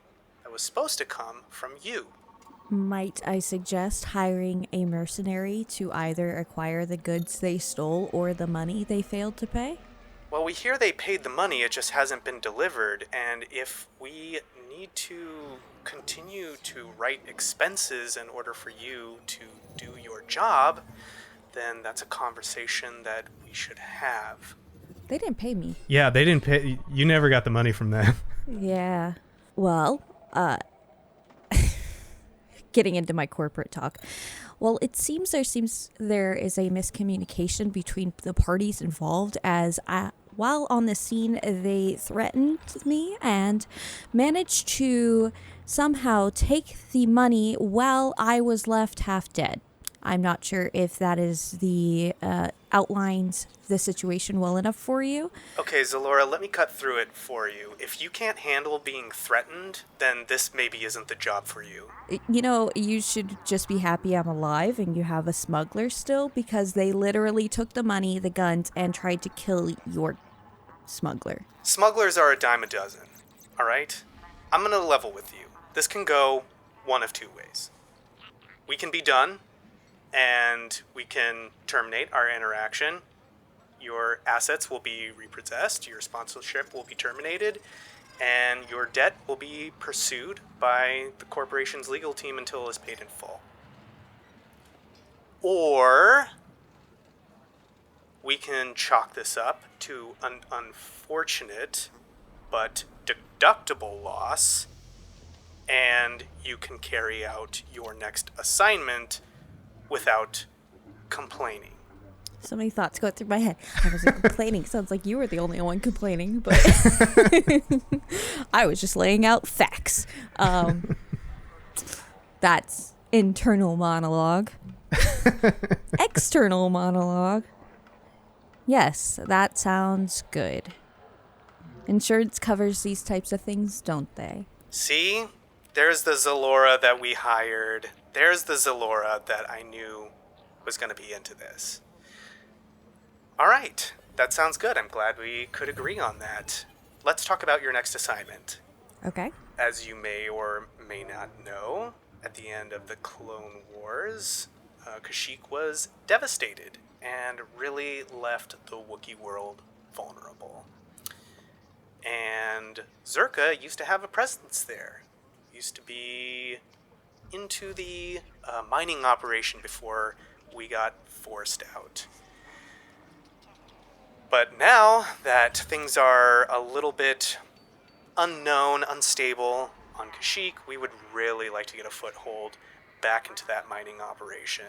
that was supposed to come from you. Might I suggest hiring a mercenary to either acquire the goods they stole or the money they failed to pay? Well, we hear they paid the money, it just hasn't been delivered, and if we need to continue to write expenses in order for you to do your job, then that's a conversation that we should have. They didn't pay me. Yeah, they didn't pay. You never got the money from them. Yeah. Well, getting into my corporate talk. Well, it seems there is a miscommunication between the parties involved, as while on the scene, they threatened me and managed to somehow take the money while I was left half dead. I'm not sure if that is the outlines the situation well enough for you. Okay, Xelora, let me cut through it for you. If you can't handle being threatened, then this maybe isn't the job for you. You know, you should just be happy I'm alive and you have a smuggler still, because they literally took the money, the guns, and tried to kill your smuggler. Smugglers are a dime a dozen, all right? I'm gonna level with you. This can go one of two ways. We can be done, and we can terminate our interaction. Your assets will be repossessed, your sponsorship will be terminated, and your debt will be pursued by the corporation's legal team until it is paid in full. Or we can chalk this up to an unfortunate but deductible loss, and you can carry out your next assignment without complaining. So many thoughts go through my head. I wasn't complaining. Sounds like you were the only one complaining, but I was just laying out facts. That's internal monologue. External monologue. Yes, that sounds good. Insurance covers these types of things, don't they? See? There's the Xelora that we hired. There's the Xelora that I knew was going to be into this. All right, that sounds good. I'm glad we could agree on that. Let's talk about your next assignment. Okay. As you may or may not know, at the end of the Clone Wars, Kashyyyk was devastated and really left the Wookiee world vulnerable. And Zerka used to have a presence there. Used to be into the mining operation before we got forced out. But now that things are a little bit unknown, unstable on Kashyyyk, we would really like to get a foothold back into that mining operation.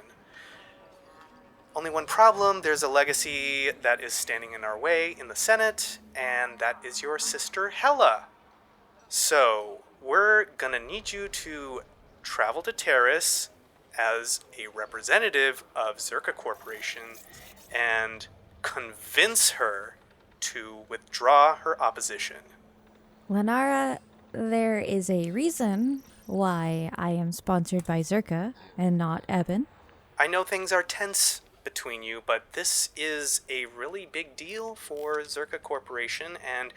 Only one problem, there's a legacy that is standing in our way in the Senate, and that is your sister Hela. So, we're gonna need you to travel to Terrace as a representative of Zerka Corporation and convince her to withdraw her opposition. Lenara, there is a reason why I am sponsored by Zerka and not Eben. I know things are tense between you, but this is a really big deal for Zerka Corporation, and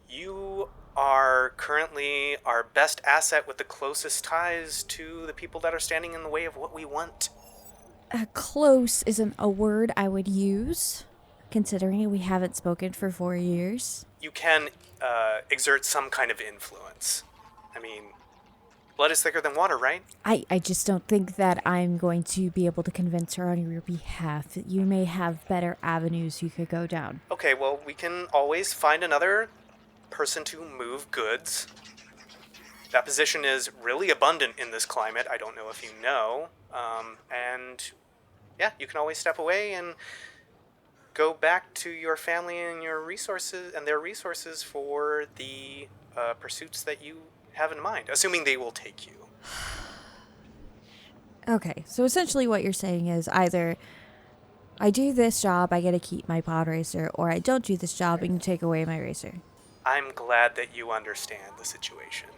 you are currently our best asset with the closest ties to the people that are standing in the way of what we want. Close isn't a word I would use, considering we haven't spoken for 4 years. You can exert some kind of influence. I mean, blood is thicker than water, right? I just don't think that I'm going to be able to convince her on your behalf. You may have better avenues you could go down. Okay, well, we can always find another person to move goods. That position is really abundant in this climate. I don't know if you know. And yeah, you can always step away and go back to your family and your resources and their resources for the pursuits that you have in mind, assuming they will take you. Okay, so essentially what you're saying is either I do this job, I get to keep my pod racer, or I don't do this job and you take away my racer. I'm glad that you understand the situation.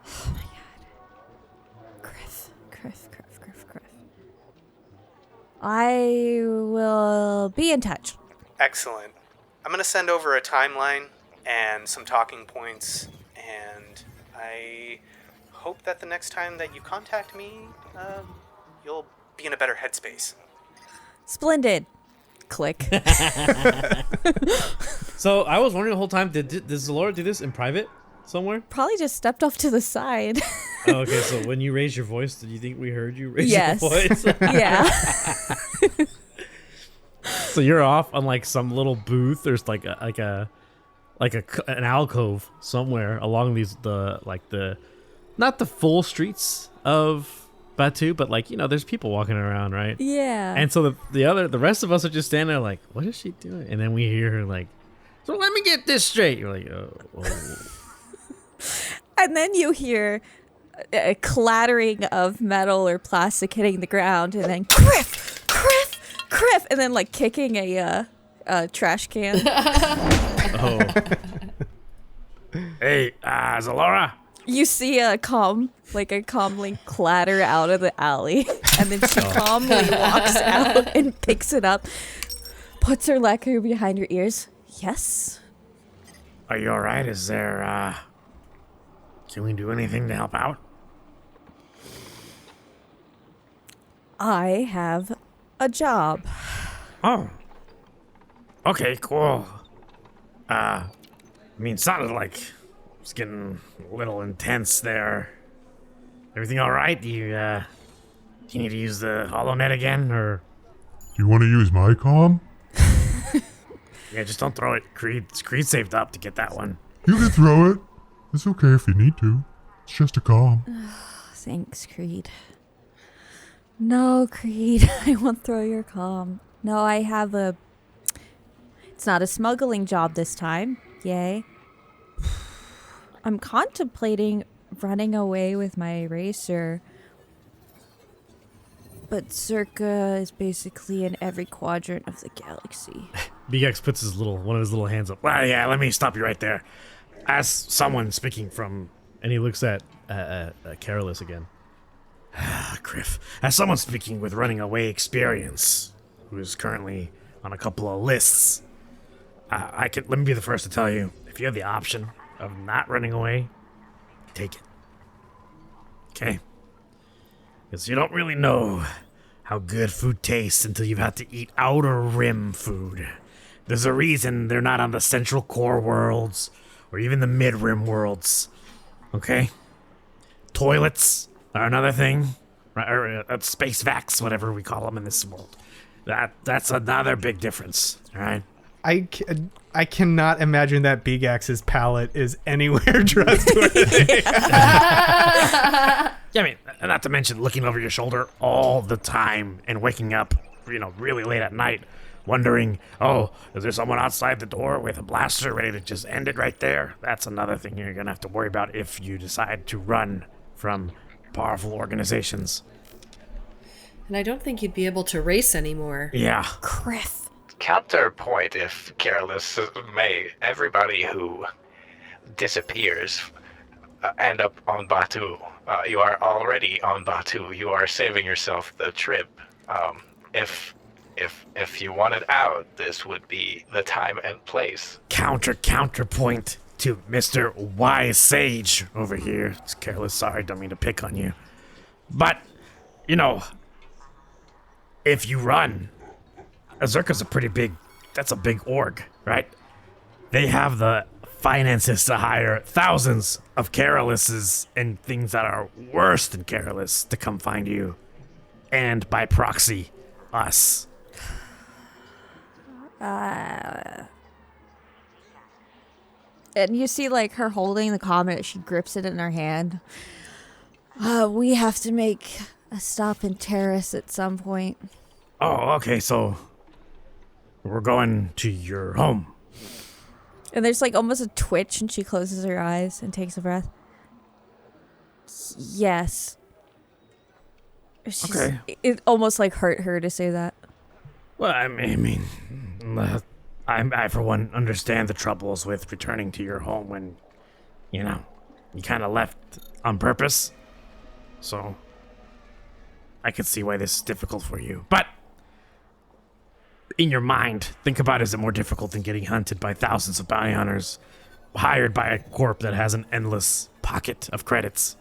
Oh my god. Griff. I will be in touch. Excellent. I'm going to send over a timeline and some talking points, and I hope that the next time that you contact me, you'll be in a better headspace. Splendid. Click. So I was wondering the whole time, did Xelora do this in private somewhere? Probably just stepped off to the side. Oh, okay, so when you raised your voice, did you think we heard you raise Yes. your voice? Yeah. So you're off on like some little booth. There's like an alcove somewhere along not the full streets of Batu, but like, you know, there's people walking around, right? Yeah. And so the rest of us are just standing there like, what is she doing? And then we hear her like, So let me get this straight. You're like, oh. And then you hear a clattering of metal or plastic hitting the ground, and then criff, criff, criff, and then like kicking a trash can. Oh. Hey, Xelora. You see a comm link clatter out of the alley, and then she calmly walks out and picks it up, puts her lacquer behind her ears. Yes? Are you alright? Is there, can we do anything to help out? I have a job. Oh. Okay, cool. I mean, it sounded like it's getting a little intense there. Everything alright? Do you need to use the HoloNet again, or? Do you want to use my comm? Yeah, just don't throw it. Creed saved up to get that one. You can throw it. It's okay if you need to. It's just a comm. Thanks, Creed. No, Creed, I won't throw your comm. No, I have a... It's not a smuggling job this time. Yay. I'm contemplating running away with my racer. But Circa is basically in every quadrant of the galaxy. Beegax puts one of his little hands up. Well, yeah, let me stop you right there. As someone speaking from... And he looks at Carolus again. Criff. As someone speaking with running away experience, who is currently on a couple of lists, let me be the first to tell you, if you have the option of not running away, take it. Okay? Because you don't really know how good food tastes until you've had to eat outer rim food. There's a reason they're not on the central core worlds or even the mid-rim worlds. Okay? Toilets are another thing. Or space vacs, whatever we call them in this world. That's another big difference. All right? I cannot imagine that Beegax's palate is anywhere trustworthy. Yeah, I mean, not to mention looking over your shoulder all the time and waking up, really late at night, wondering, oh, is there someone outside the door with a blaster ready to just end it right there? That's another thing you're going to have to worry about if you decide to run from powerful organizations. And I don't think you'd be able to race anymore. Yeah. Criff. Counterpoint, if careless may, everybody who disappears end up on Batu. You are already on Batu. You are saving yourself the trip. If you wanted out, this would be the time and place. Counterpoint to Mr. Wise Sage over here. It's careless. Sorry, don't mean to pick on you. But, if you run, Azurka's that's a big org, right? They have the finances to hire thousands of Carelesses and things that are worse than Careless to come find you. And by proxy, us. And you see, her holding the comet, she grips it in her hand. We have to make a stop in Terrace at some point. Oh, okay, so we're going to your home. And there's almost a twitch, and she closes her eyes and takes a breath. Yes. Okay. It almost hurt her to say that. Well, I for one understand the troubles with returning to your home when, you kind of left on purpose. So, I can see why this is difficult for you. But, in your mind, think about, is it more difficult than getting hunted by thousands of bounty hunters, hired by a corp that has an endless pocket of credits?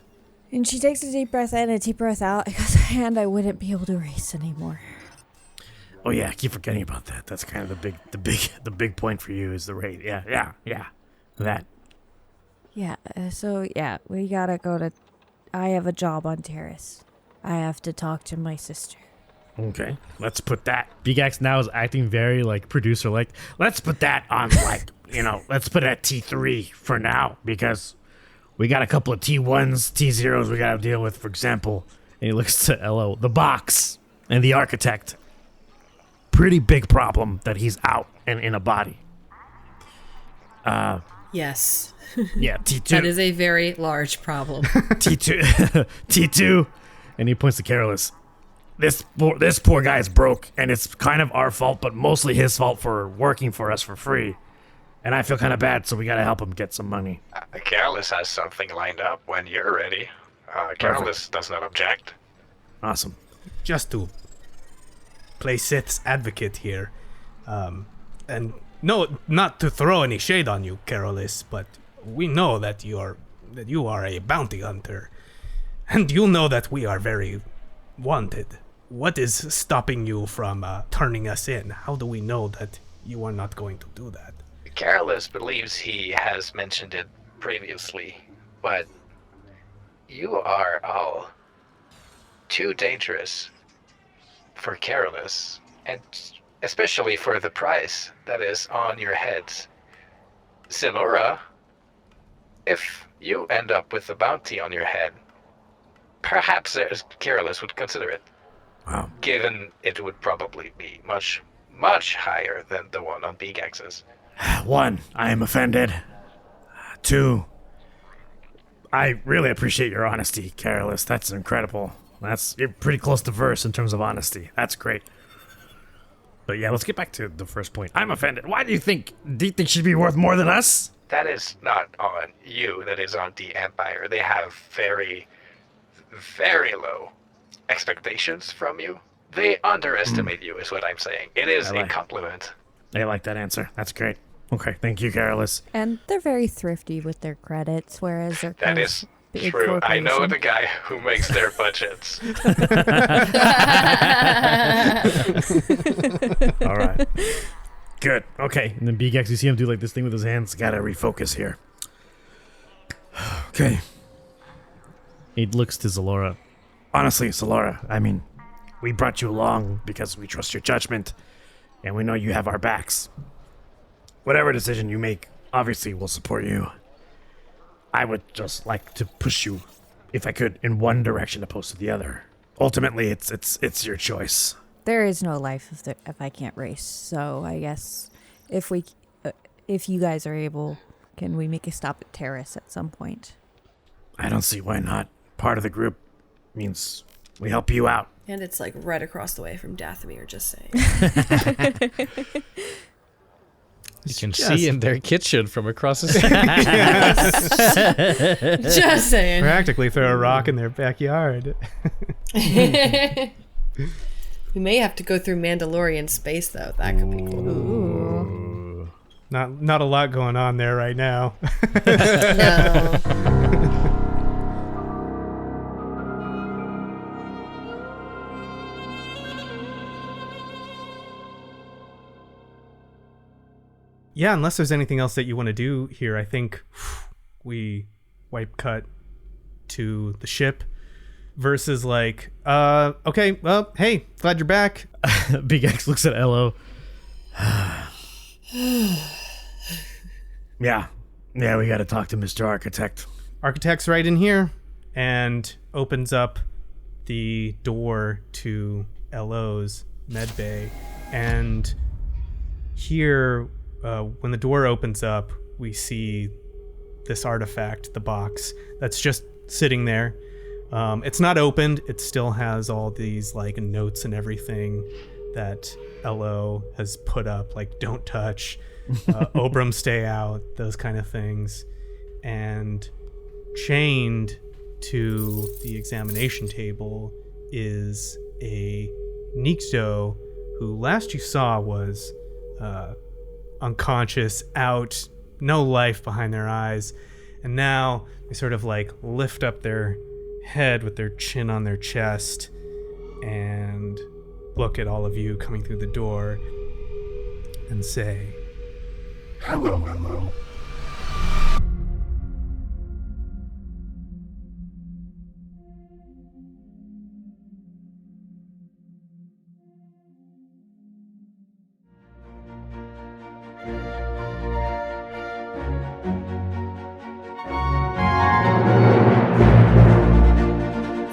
And she takes a deep breath in and a deep breath out, and I wouldn't be able to race anymore. Oh yeah, I keep forgetting about that. That's kind of the big point for you is the rate. Yeah. That. Yeah, we gotta go to... I have a job on Terrace. I have to talk to my sister. Okay, let's put that. Beegax now is acting very producer. Let's put that on let's put it at T3 for now because we got a couple of T1s, T0s we gotta deal with. For example, and he looks to LO, the box and the architect. Pretty big problem that he's out and in a body. Yes. Yeah, T2. That is a very large problem. T2. T2. And he points to Careless. This poor guy is broke, and it's kind of our fault, but mostly his fault for working for us for free. And I feel kind of bad, so we gotta help him get some money. Careless has something lined up when you're ready. Careless does not object. Awesome. Just to play Sith's advocate here, and no, not to throw any shade on you, Carolus, but we know that you are a bounty hunter, and you know that we are very wanted. What is stopping you from turning us in? How do we know that you are not going to do that? Careless believes he has mentioned it previously, but you are all too dangerous for Careless, and especially for the price that is on your heads. Xelora, if you end up with a bounty on your head, perhaps Careless would consider it. Wow. Given it would probably be much, much higher than the one on Beegax's. 1, I am offended. 2, I really appreciate your honesty, Careless. That's incredible. You're pretty close to verse in terms of honesty. That's great. But yeah, let's get back to the first point. I'm offended. Why do you think she'd be worth more than us? That is not on you, that is on the Empire. They have very, very low expectations from you. They underestimate you, is what I'm saying. It is a compliment. I like that answer. That's great. Okay, thank you, Careless. And they're very thrifty with their credits, whereas they're That is true. I know the guy who makes their budgets. All right. Good. Okay. And then Beegax, you see him do like this thing with his hands. Gotta refocus here. Okay. He looks to Xelora. Honestly, Xelora, I mean, we brought you along because we trust your judgment, and we know you have our backs. Whatever decision you make, obviously we'll support you. I would just like to push you, if I could, in one direction opposed to the other. Ultimately, it's your choice. There is no life if I can't race. So I guess if you guys are able, can we make a stop at Terrace at some point? I don't see why not. Part of the group means we help you out. And it's like right across the way from Dathomir, just saying. You can see in their kitchen from across the street. Just saying. Practically throw a rock in their backyard. We may have to go through Mandalorian space, though. That could be cool. Ooh. Not a lot going on there right now. No. Yeah, unless there's anything else that you want to do here, I think we wipe cut to the ship versus like, okay, well, hey, glad you're back. Beegax looks at Elo. Yeah, we got to talk to Mr. Architect. Architect's right in here, and opens up the door to LO's medbay. And here, when the door opens up, we see this artifact, the box, that's just sitting there. It's not opened. It still has all these like notes and everything that LO has put up, like don't touch, Obram stay out, those kind of things. And chained to the examination table is a Nikto who last you saw was unconscious, out, no life behind their eyes. And now they sort of like lift up their head with their chin on their chest and look at all of you coming through the door and say, Hello, hello.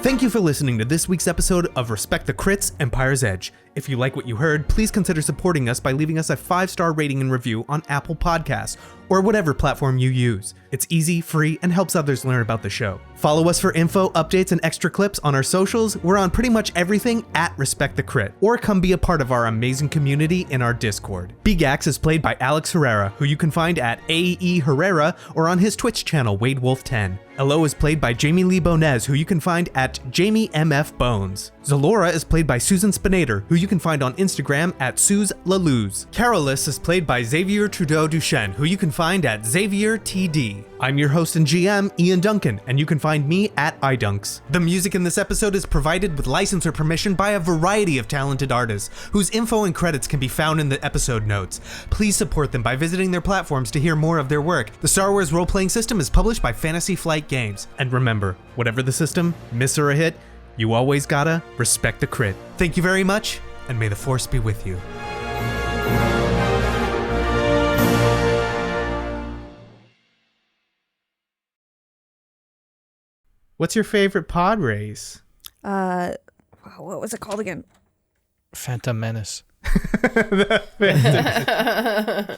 Thank you for listening to this week's episode of Respect the Crits, Empire's Edge. If you like what you heard, please consider supporting us by leaving us a 5-star rating and review on Apple Podcasts, or whatever platform you use. It's easy, free, and helps others learn about the show. Follow us for info, updates, and extra clips on our socials. We're on pretty much everything at Respect the Crit, or come be a part of our amazing community in our Discord. Beegax is played by Alex Herrera, who you can find at AE Herrera or on his Twitch channel, WadeWolf10. Elo is played by Jamie Lee-Bonés, who you can find at JamieMFBones. Xelora is played by Susan Spenader, who you can find on Instagram at SuzLaluz. Carolus is played by Xavier Trudeau-Deschênes, who you can find at XavierTD. I'm your host and GM, Ian Duncan, and you can find me at iDunks. The music in this episode is provided with license or permission by a variety of talented artists, whose info and credits can be found in the episode notes. Please support them by visiting their platforms to hear more of their work. The Star Wars role-playing system is published by Fantasy Flight Games. And remember, whatever the system, miss or a hit, you always gotta respect the crit. Thank you very much, and may the Force be with you. What's your favorite pod race? What was it called again? Phantom Menace. The Phantom.